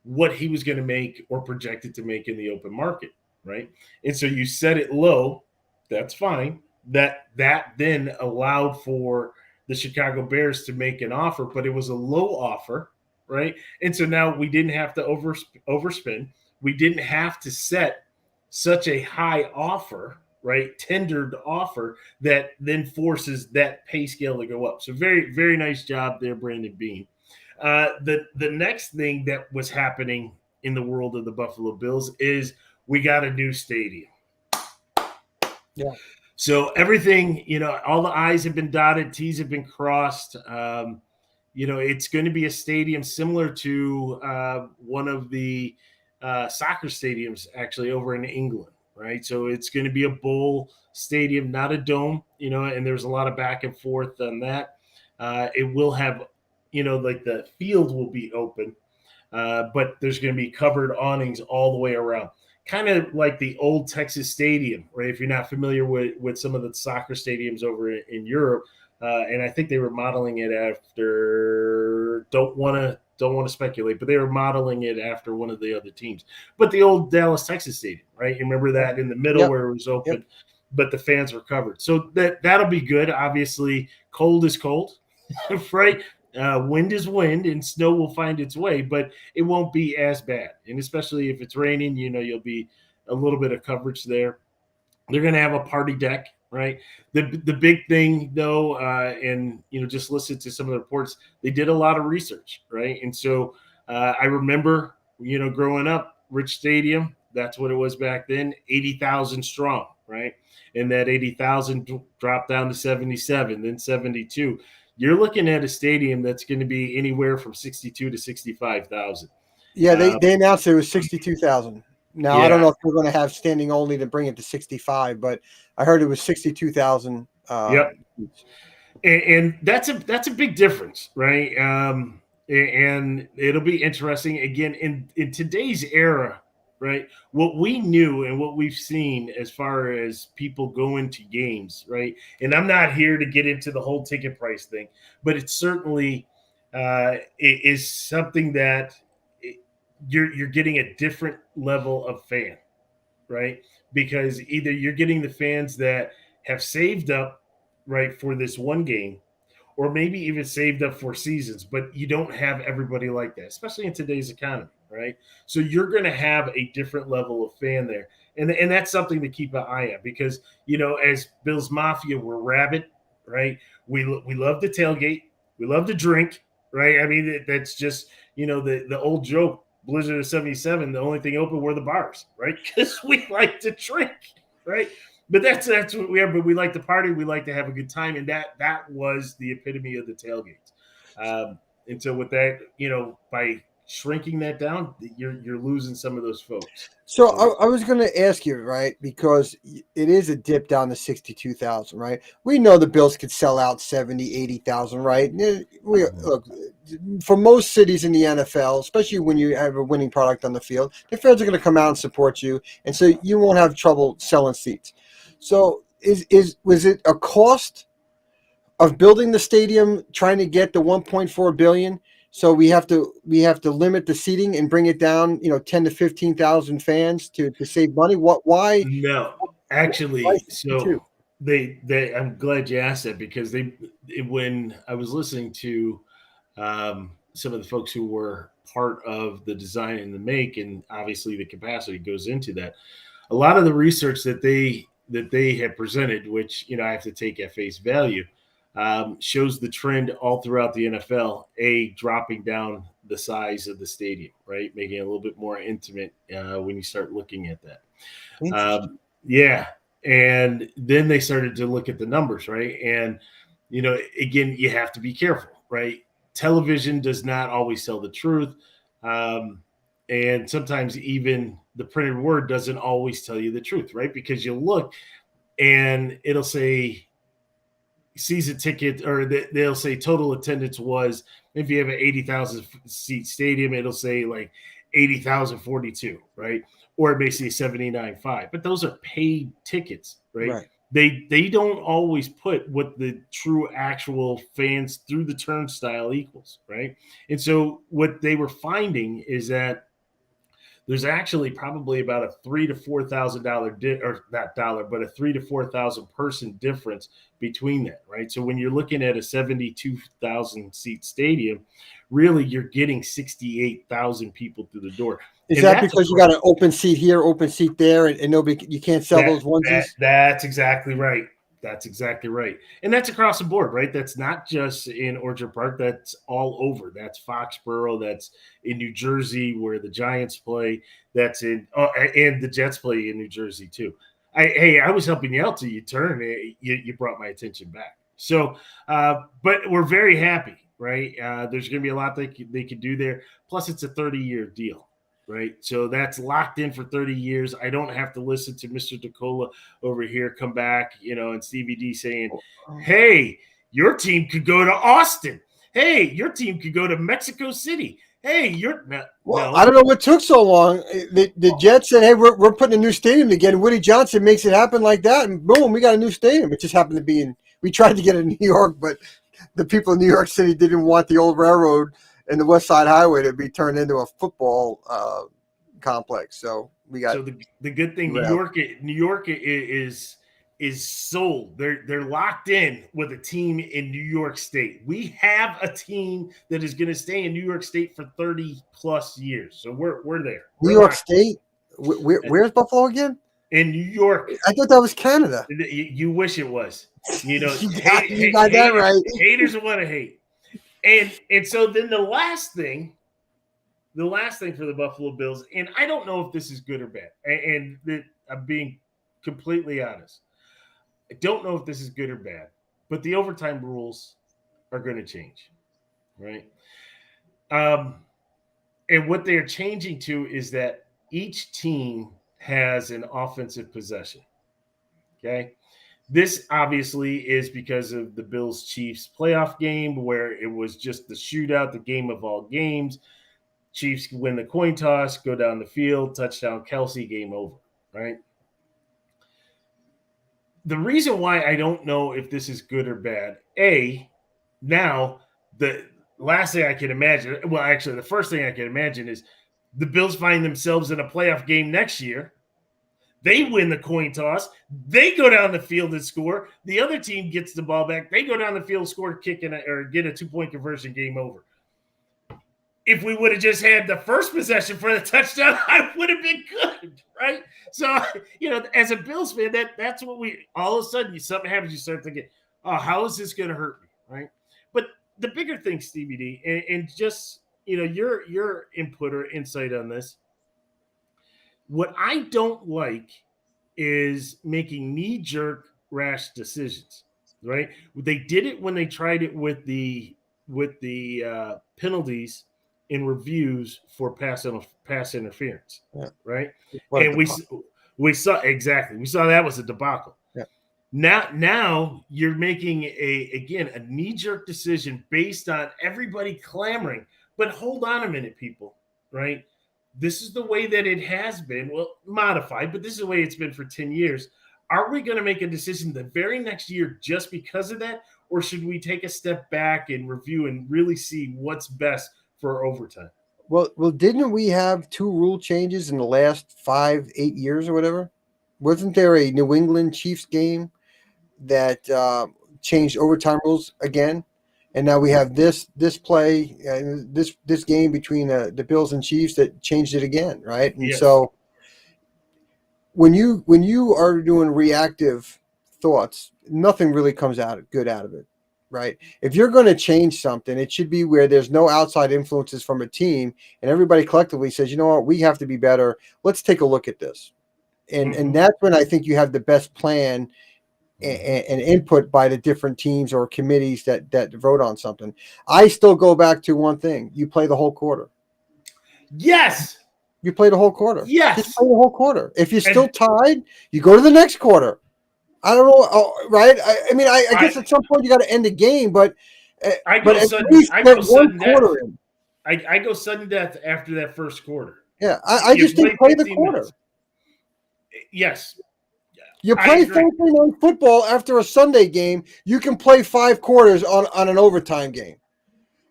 what he was going to make or projected to make in the open market, right? And so you set it low. That's fine. That then allowed for the Chicago Bears to make an offer, but it was a low offer, right? And so now we didn't have to overspend. We didn't have to set such a high offer, right? Tendered offer that then forces that pay scale to go up. So very, very nice job there, Brandon Beane. The next thing that was happening in the world of the Buffalo Bills is we got a new stadium. Yeah. So everything, all the I's have been dotted, T's have been crossed. It's going to be a stadium similar to one of the soccer stadiums actually over in England, right? So it's going to be a bowl stadium, not a dome, and there's a lot of back and forth on that. It will have, like the field will be open, but there's going to be covered awnings all the way around. Kind of like the old Texas Stadium, right? If you're not familiar with some of the soccer stadiums over in Europe, and I think they were modeling it after. Don't want to speculate, but they were modeling it after one of the other teams. But the old Dallas Texas Stadium, right? You remember that in the middle Yep. where it was open, Yep. but the fans were covered. So that'll be good. Obviously, cold is cold, right? Wind is wind, and snow will find its way, but it won't be as bad. And especially if it's raining, you'll be a little bit of coverage there. They're going to have a party deck, right? The big thing though, and just listen to some of the reports. They did a lot of research, right? And so I remember, growing up, Rich Stadium. That's what it was back then. 80,000 strong, right? And that 80,000 dropped down to 77, then 72. You're looking at a stadium that's going to be anywhere from 62 to 65,000. Yeah, they announced it was 62,000. Now I don't Yeah. know if they're going to have standing only to bring it to 65, but I heard it was 62,000. Yep. And that's a big difference, right? And it'll be interesting again in today's era, right? What we knew and what we've seen as far as people going to games, right? And I'm not here to get into the whole ticket price thing, but it certainly it is something that you're getting a different level of fan, right? Because either you're getting the fans that have saved up, right, for this one game, or maybe even saved up for seasons, but you don't have everybody like that, especially in today's economy, right? So you're going to have a different level of fan there. And that's something to keep an eye on because, as Bills Mafia, we're rabid, right? We love to tailgate. We love to drink, right? I mean, that's just, the old joke, Blizzard of 77, the only thing open were the bars, right? Because we like to drink, right? But that's what we are. But we like to party. We like to have a good time, and that was the epitome of the tailgates. And so with that, by shrinking that down, you're losing some of those folks. So I was going to ask you, right, because it is a dip down to 62,000, right? We know the Bills could sell out 70, 80,000, right? Look, for most cities in the NFL, especially when you have a winning product on the field, the fans are going to come out and support you, and so you won't have trouble selling seats. So was it a cost of building the stadium trying to get the 1.4 billion? So we have to limit the seating and bring it down, 10 to 15,000 fans to save money. Why? No, Why actually, 62? so I'm glad you asked that because when I was listening to some of the folks who were part of the design and the make, and obviously the capacity goes into that. A lot of the research that they have presented, which I have to take at face value, shows the trend all throughout the NFL, dropping down the size of the stadium, right? Making it a little bit more intimate when you start looking at that. Interesting. Yeah. And then they started to look at the numbers, right? And, again, you have to be careful, right? Television does not always tell the truth. And sometimes even the printed word doesn't always tell you the truth, right? Because you look and it'll say season ticket, or they'll say total attendance was, if you have an 80,000 seat stadium, it'll say like 80,042, right? Or it may say 79.5, but those are paid tickets, right? Right. They don't always put what the true actual fans through the turnstile equals, right? And so what they were finding is that there's actually probably about a $3,000 to $4,000 or not dollar, but a 3,000 to 4,000 person difference between that, right? So when you're looking at a 72,000 seat stadium, really you're getting 68,000 people through the door. Is And that that's because you got an open seat here, open seat there, and nobody, you can't sell those onesies? That's exactly right. That's exactly right. And that's across the board, right? That's not just in Orchard Park. That's all over. That's Foxborough. That's in New Jersey where the Giants play. That's and the Jets play in New Jersey too. I was helping you out till you turned. You brought my attention back. So, but we're very happy, right? There's going to be a lot they could do there. Plus, it's a 30-year deal. Right. So that's locked in for 30 years. I don't have to listen to Mr. DeCola over here come back, and Stevie D saying, hey, your team could go to Austin. Hey, your team could go to Mexico City. Hey, Well, I don't know what took so long. The Jets said, hey, we're putting a new stadium together. Woody Johnson makes it happen like that, and boom, we got a new stadium. It just happened to be we tried to get it in New York, but the people in New York City didn't want the old railroad and the West Side Highway to be turned into a football complex. So we got. So the good thing, New York is sold. They're locked in with a team in New York State. We have a team that is going to stay in New York State for 30 plus years. So we're there. New York State. Where's Buffalo again? In New York. I thought that was Canada. You wish it was. You got that right. Haters want to hate. And so then the last thing for the Buffalo Bills, and I don't know if this is good or bad, and I'm being completely honest. I don't know if this is good or bad, but the overtime rules are going to change, right? And what they're changing to is that each team has an offensive possession, okay? This obviously is because of the Bills-Chiefs playoff game where it was just the shootout, the game of all games. Chiefs win the coin toss, go down the field, touchdown, Kelsey, game over, right? The reason why I don't know if this is good or bad, now the last thing I can imagine, well, actually the first thing I can imagine is the Bills find themselves in a playoff game next year. They win the coin toss. They go down the field and score. The other team gets the ball back. They go down the field, score, kick, or get a 2-point conversion, game over. If we would have just had the first possession for the touchdown, I would have been good, right? So, as a Bills fan, that's what all of a sudden, something happens, you start thinking, oh, how is this going to hurt me, right? But the bigger thing, Stevie D, and just, your input or insight on this, what I don't like is making knee-jerk rash decisions, right? They did it when they tried it with the penalties in reviews for pass interference, right? And we saw that was a debacle. Yeah. Now you're making a knee-jerk decision based on everybody clamoring. But hold on a minute, people, right? This is the way that it has been, well, modified, but this is the way it's been for 10 years. Are we going to make a decision the very next year just because of that? Or should we take a step back and review and really see what's best for overtime? Well, didn't we have 2 rule changes in the last 5-8 years or whatever? Wasn't there a New England Chiefs game that changed overtime rules again? And now we have this play, this game between the Bills and Chiefs that changed it again, right? And so when you are doing reactive thoughts, nothing really comes good out of it, right? If you're going to change something, it should be where there's no outside influences from a team, and everybody collectively says, you know what, we have to be better. Let's take a look at this, and that's when I think you have the best plan and input by the different teams or committees that vote on something. I still go back to one thing: you play the whole quarter. Yes. You play the whole quarter. Yes. Just play the whole quarter. If you're still tied, you go to the next quarter. I don't know, right? I guess at some point you got to end the game, but I go sudden death after that first quarter. Yeah, I just think play the quarter. Minutes. Yes. You play Thursday night football after a Sunday game, you can play 5 quarters on an overtime game.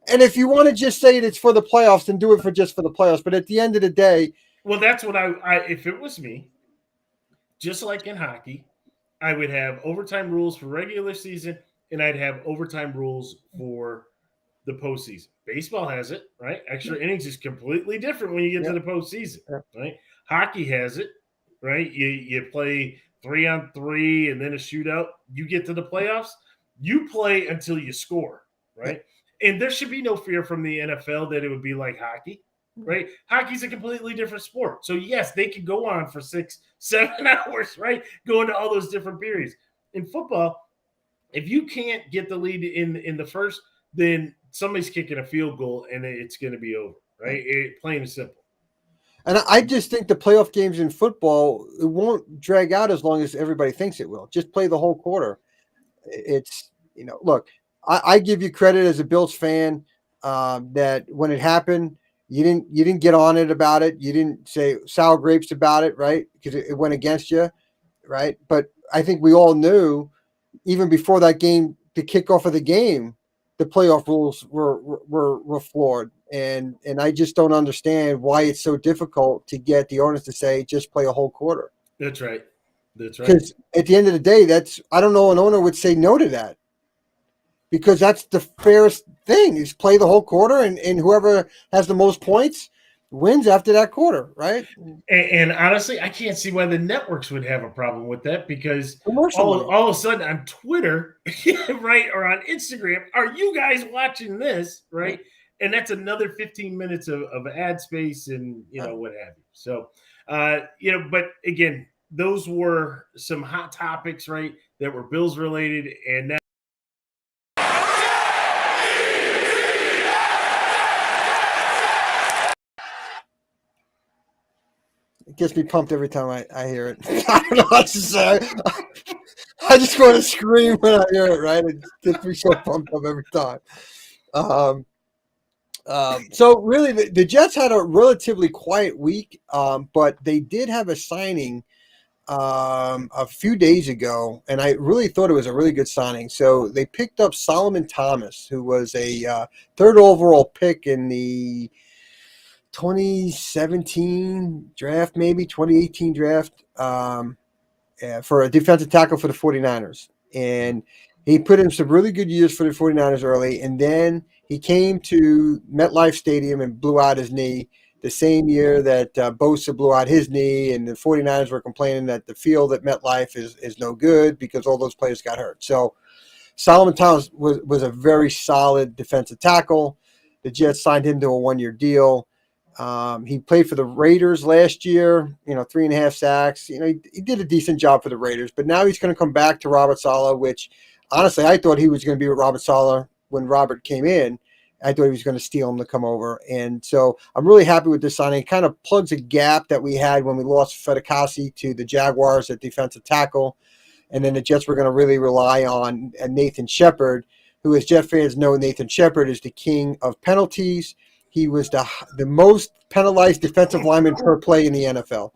And if you want to just say it's for the playoffs, then do it for the playoffs. But at the end of the day, well, that's what if it was me, just like in hockey, I would have overtime rules for regular season, and I'd have overtime rules for the postseason. Baseball has it, right? Extra innings is completely different when you get to the postseason, right? Hockey has it, right? You play 3-on-3 and then a shootout. You get to the playoffs, you play until you score, right? And there should be no fear from the NFL that it would be like hockey, right? Hockey's a completely different sport. So, yes, they could go on for 6-7 hours, right? Go into all those different periods. In football, if you can't get the lead in the first, then somebody's kicking a field goal and it's going to be over, right? Plain and simple. And I just think the playoff games in football, it won't drag out as long as everybody thinks it will. Just play the whole quarter. It's, look, I give you credit as a Bills fan that when it happened, you didn't get on it about it. You didn't say sour grapes about it, right? Because it went against you, right? But I think we all knew even before that game, the kickoff of the game, the playoff rules were flawed. And I just don't understand why it's so difficult to get the owners to say just play a whole quarter. That's right. Because at the end of the day, I don't know an owner would say no to that. Because that's the fairest thing is play the whole quarter and whoever has the most points wins after that quarter, right? And honestly, I can't see why the networks would have a problem with that because all of a sudden on Twitter, right, or on Instagram, are you guys watching this, right? And that's another 15 minutes of ad space and, what have you. So, but again, those were some hot topics, right, that were Bills related. And now, it gets me pumped every time I hear it. I don't know what to say. I just want to scream when I hear it, right? It gets me so pumped up every time. So really, the Jets had a relatively quiet week, but they did have a signing a few days ago, and I really thought it was a really good signing. So they picked up Solomon Thomas, who was a 3rd overall pick in the 2017 draft, maybe 2018 draft, for a defensive tackle for the 49ers. And he put in some really good years for the 49ers early. And then he came to MetLife Stadium and blew out his knee the same year that Bosa blew out his knee. And the 49ers were complaining that the field at MetLife is no good because all those players got hurt. So Solomon Thomas was a very solid defensive tackle. The Jets signed him to a one-year deal. He played for the Raiders last year, 3.5 sacks. He did a decent job for the Raiders, but now he's going to come back to Robert Saleh, which honestly, I thought he was going to be with Robert Saleh when Robert came in. I thought he was going to steal him to come over. And so I'm really happy with this signing. It kind of plugs a gap that we had when we lost Fedekasi to the Jaguars at defensive tackle. And then the Jets were going to really rely on Nathan Shepard, who, as Jet fans know, Nathan Shepard is the king of penalties. He was the most penalized defensive lineman per play in the NFL.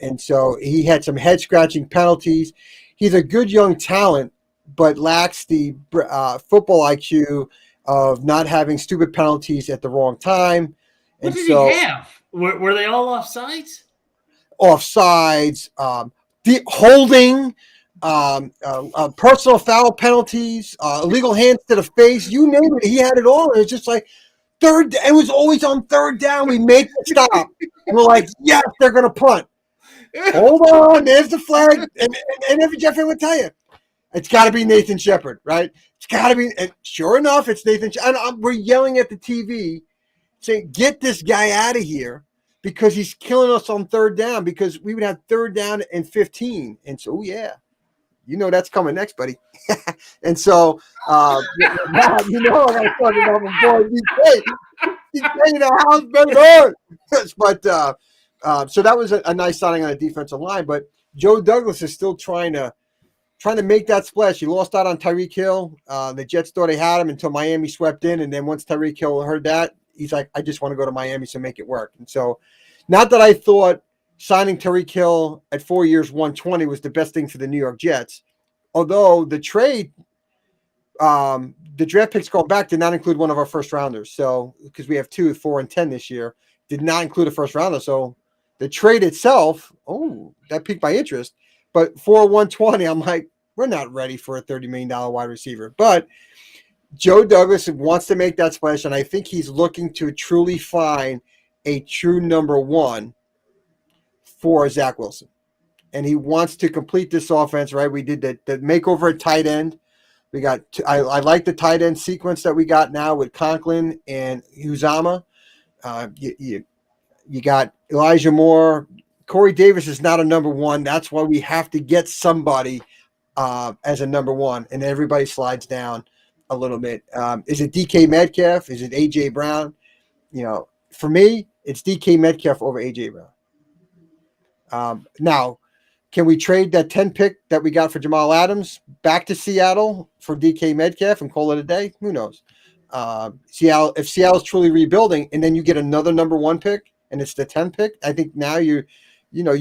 And so he had some head-scratching penalties. He's a good young talent, but lacks the football IQ of not having stupid penalties at the wrong time. What did he have? Were they all offsides? Offsides, holding, personal foul penalties, illegal hands to the face, you name it. He had it all. It was just like third. It was always on third down. We make the stop. And we're like, yes, they're going to punt. Hold on. There's the flag. And every Jet fan would tell you, it's got to be Nathan Shepard, right? It's got to be. And sure enough, it's Nathan. And we're yelling at the TV saying, get this guy out of here because he's killing us on third down, because we would have third down and 15. And so, yeah. That's coming next, buddy. And so, I was talking about my boy DK. DK in the house, baby. But so that was a nice signing on the defensive line. But Joe Douglas is still trying to make that splash. He lost out on Tyreek Hill. The Jets thought they had him until Miami swept in, and then once Tyreek Hill heard that, he's like, I just want to go to Miami to make it work. And so, not that I thought signing Tyreek Hill at 4 years, 120 was the best thing for the New York Jets. Although the trade, the draft picks going back did not include one of our first rounders. So, because we have 2, 4, and 10 this year, did not include a first rounder. So the trade itself, that piqued my interest. But for 120, I'm like, we're not ready for a $30 million wide receiver. But Joe Douglas wants to make that splash, and I think he's looking to truly find a true number one for Zach Wilson. And he wants to complete this offense, right? We did the makeover at tight end. We got I like the tight end sequence that we got now with Conklin and Uzama. You got Elijah Moore. Corey Davis is not a number one. That's why we have to get somebody as a number one, and everybody slides down a little bit. Is it DK Metcalf? Is it A.J. Brown? For me, it's DK Metcalf over A.J. Brown. Now, can we trade that 10 pick that we got for Jamal Adams back to Seattle for DK Metcalf and call it a day? Who knows? If Seattle's truly rebuilding, and then you get another number one pick, and it's the 10 pick, I think now you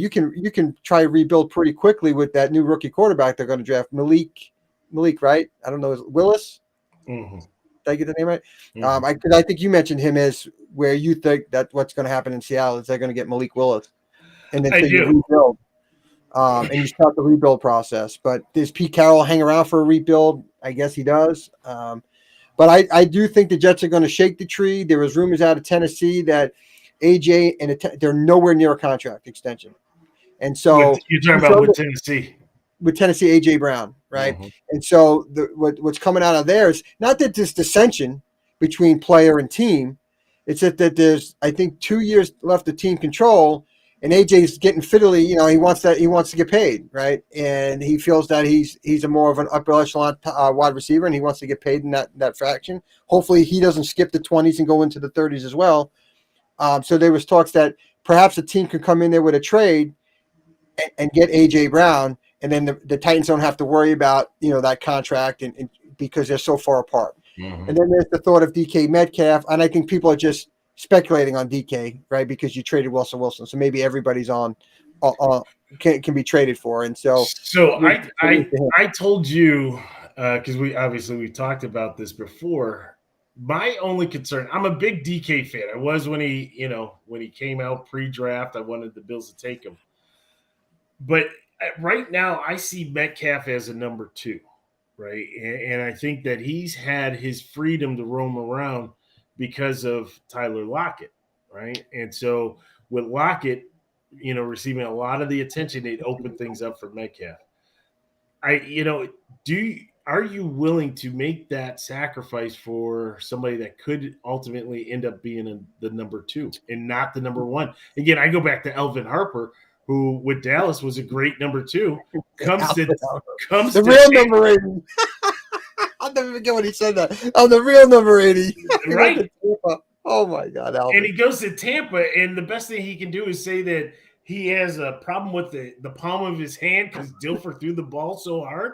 can try to rebuild pretty quickly with that new rookie quarterback they're going to draft, Malik, right? I don't know, is it Willis? Mm-hmm. Did I get the name right? Mm-hmm. I think you mentioned him as where you think that what's going to happen in Seattle is they're going to get Malik Willis, and then you rebuild. And you start the rebuild process. But does Pete Carroll hang around for a rebuild? I guess he does. But I do think the Jets are going to shake the tree. There was rumors out of Tennessee that AJ and they're nowhere near a contract extension. And so you're talking about with Tennessee. With Tennessee, AJ Brown, right? Mm-hmm. And so what's coming out of there is not that there's dissension between player and team. It's that there's, I think, 2 years left of team control. And AJ's getting fiddly, he wants to get paid, right? And he feels that he's a more of an upper echelon wide receiver, and he wants to get paid in that fraction. Hopefully he doesn't skip the 20s and go into the 30s as well. So there was talks that perhaps a team could come in there with a trade and get AJ Brown, and then the Titans don't have to worry about, that contract and because they're so far apart. Mm-hmm. And then there's the thought of DK Metcalf, and I think people are just speculating on DK, right? Because you traded Wilson, so maybe everybody's on can be traded for, and so I told you because we talked about this before My only concern, I'm a big DK fan. I was when he came out pre-draft. I wanted the Bills to take him. But right now, I see Metcalf as a number 2, right? And I think that he's had his freedom to roam around because of Tyler Lockett, right? And so with Lockett, receiving a lot of the attention, it opened things up for Metcalf. Are you willing to make that sacrifice for somebody that could ultimately end up being the number 2 and not the number 1? Again, I go back to Elvin Harper, who with Dallas was a great number 2, comes the to real number 80. I'll never forget when he said that. Oh, the real number 80. Right. Oh my God, Alvin. And he goes to Tampa, and the best thing he can do is say that he has a problem with the palm of his hand because Dilfer threw the ball so hard,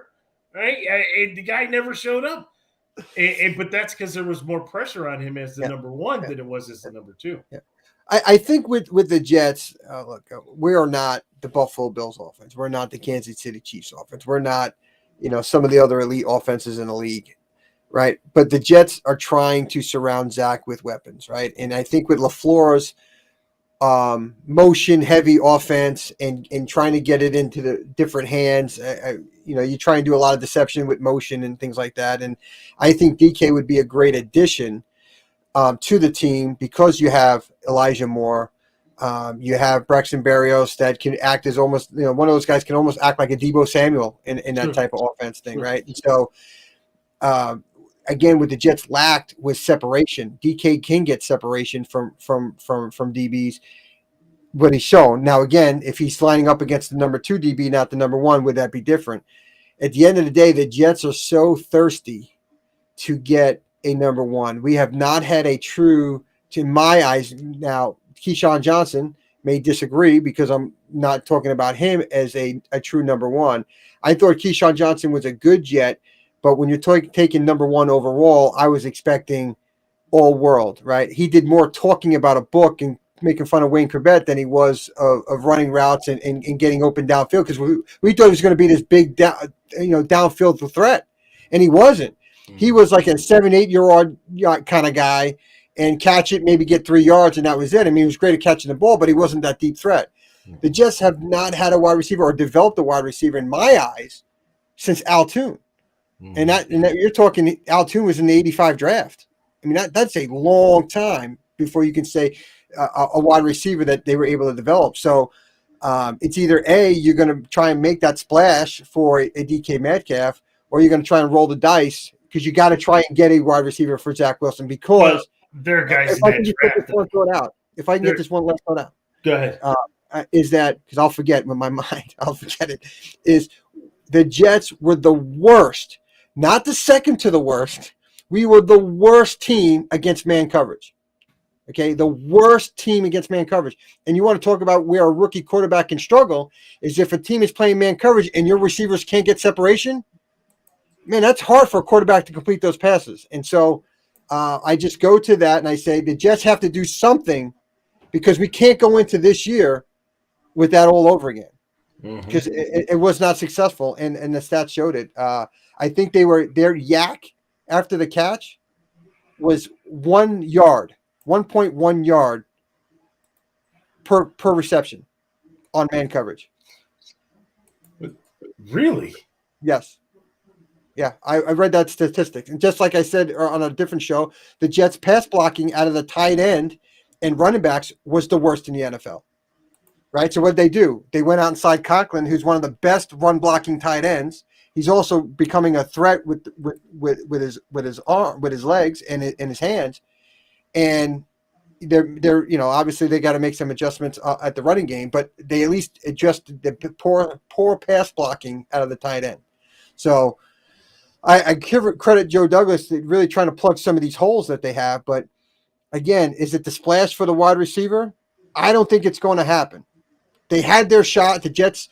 right? And the guy never showed up. But that's because there was more pressure on him as the number 1 than it was as the number 2. Yeah. I think with the Jets, look, we are not the Buffalo Bills offense. We're not the Kansas City Chiefs offense. We're not, some of the other elite offenses in the league, right? But the Jets are trying to surround Zach with weapons, right? And I think with LaFleur's motion-heavy offense and trying to get it into the different hands, you try and do a lot of deception with motion and things like that. And I think DK would be a great addition to the team because you have Elijah Moore, you have Braxton Berrios that can act as almost, one of those guys can almost act like a Deebo Samuel in that type of offense thing, right? And so, again, what the Jets lacked was separation. DK can get separation from DBs, what he's shown. Now, again, if he's lining up against the number 2 DB, not the number 1, would that be different? At the end of the day, the Jets are so thirsty to get a number 1. We have not had a true, to my eyes, now Keyshawn Johnson may disagree because I'm not talking about him as a true number 1. I thought Keyshawn Johnson was a good Jet, but when you're taking number 1 overall, I was expecting all world, right? He did more talking about a book and making fun of Wayne Corbett than he was of running routes and getting open downfield because we thought he was going to be this big downfield threat, and he wasn't. He was like a 7-8 year old kind of guy and catch it, maybe get 3 yards, and that was it. I mean, he was great at catching the ball, but he wasn't that deep threat. The Jets have not had a wide receiver or developed a wide receiver in my eyes since Al Toon. And that you're talking Al Toon was in the 85 draft. I mean, that's a long time before you can say a wide receiver that they were able to develop. So it's either A, you're going to try and make that splash for a DK Metcalf, or you're going to try and roll the dice because you got to try and get a wide receiver for Zach Wilson because there are guys if I can get this one last thought out. Go ahead. Is that because I'll forget with my mind, I'll forget it, is the Jets were the worst, not the second to the worst. We were the worst team against man coverage. Okay, the worst team against man coverage. And you want to talk about where a rookie quarterback can struggle is if a team is playing man coverage and your receivers can't get separation, man, that's hard for a quarterback to complete those passes. And so I just go to that and I say the Jets have to do something because we can't go into this year with that all over again because it was not successful, and the stats showed it. I think their yak after the catch was 1 yard, 1.1 yard per reception on man coverage. Really? Yes. Yeah, I read that statistic. And just like I said on a different show, the Jets' pass blocking out of the tight end and running backs was the worst in the NFL. Right? So what did they do? They went outside Conklin, who's one of the best run blocking tight ends. He's also becoming a threat with his arm, with his legs and his hands. And they're obviously they got to make some adjustments at the running game, but they at least adjusted the poor pass blocking out of the tight end. So I give credit Joe Douglas to really trying to plug some of these holes that they have. But again, is it the splash for the wide receiver? I don't think it's going to happen. They had their shot. The Jets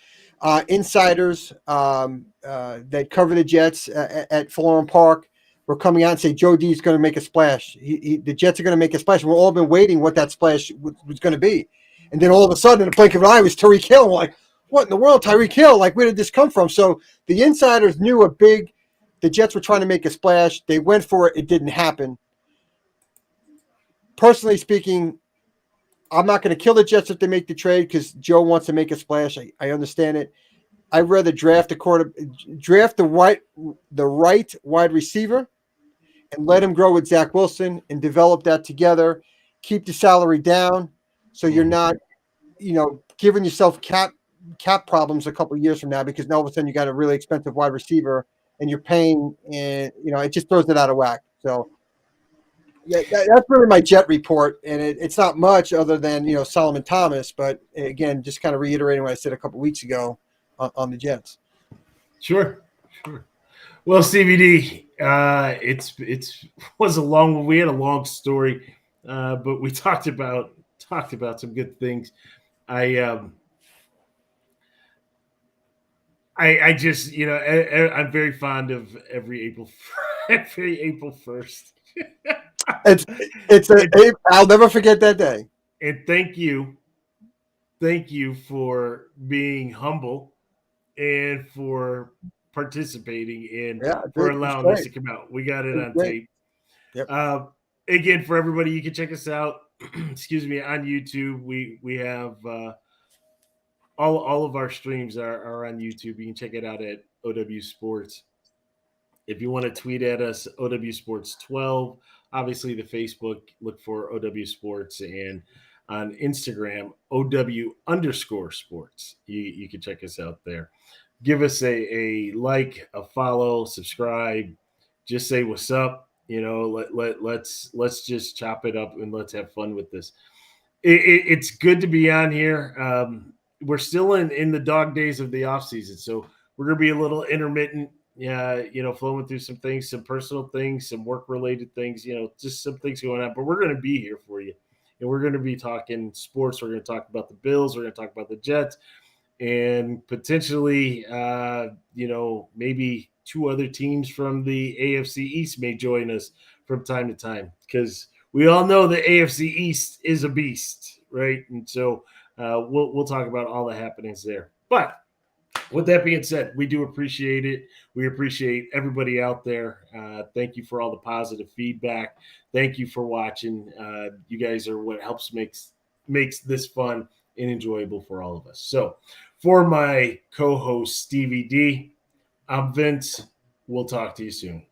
insiders that cover the Jets at Florham Park were coming out and say Joe D is going to make a splash. The Jets are going to make a splash. We've all been waiting what that splash was going to be. And then all of a sudden, in the blink of an eye, was Tyreek Hill. We're like, what in the world, Tyreek Hill? Like, where did this come from? So the insiders knew the Jets were trying to make a splash. They went for it. It didn't happen. personally speaking, I'm not going to kill the Jets if they make the trade because Joe wants to make a splash. I understand it. I'd rather draft the right wide receiver and let him grow with Zach Wilson and develop that together. Keep the salary down so you're not, giving yourself cap problems a couple of years from now because now all of a sudden you got a really expensive wide receiver and you're paying, and it just throws it out of whack. So that's really my Jet report, and it's not much other than Solomon Thomas, but again, just kind of reiterating what I said a couple of weeks ago on the Jets. Sure. Well, CBD, it's was a long. We had a long story, but we talked about some good things. I just I'm very fond of every April 1st. I'll never forget that day. And thank you for being humble and for participating and for allowing this to come out. We got it on tape. Yep. Again, for everybody, you can check us out. Excuse me, on YouTube. We have all of our streams are on YouTube. You can check it out at OW Sports. If you want to tweet at us, OW Sports 12. Obviously, the Facebook, look for OW Sports, and on Instagram, OW_sports. You can check us out there. Give us a like, a follow, subscribe. Just say what's up. Let's just chop it up and let's have fun with this. It's good to be on here. We're still in the dog days of the off season, so we're gonna be a little intermittent. Flowing through some things, some personal things, some work related things. Just some things going on. But we're gonna be here for you, and we're gonna be talking sports. We're gonna talk about the Bills. We're gonna talk about the Jets. And potentially, maybe two other teams from the AFC East may join us from time to time because we all know the AFC East is a beast, right? And so we'll talk about all the happenings there. But with that being said, we do appreciate it. We appreciate everybody out there. Thank you for all the positive feedback. Thank you for watching. You guys are what helps makes this fun and enjoyable for all of us. So for my co-host, Stevie D, I'm Vince. We'll talk to you soon.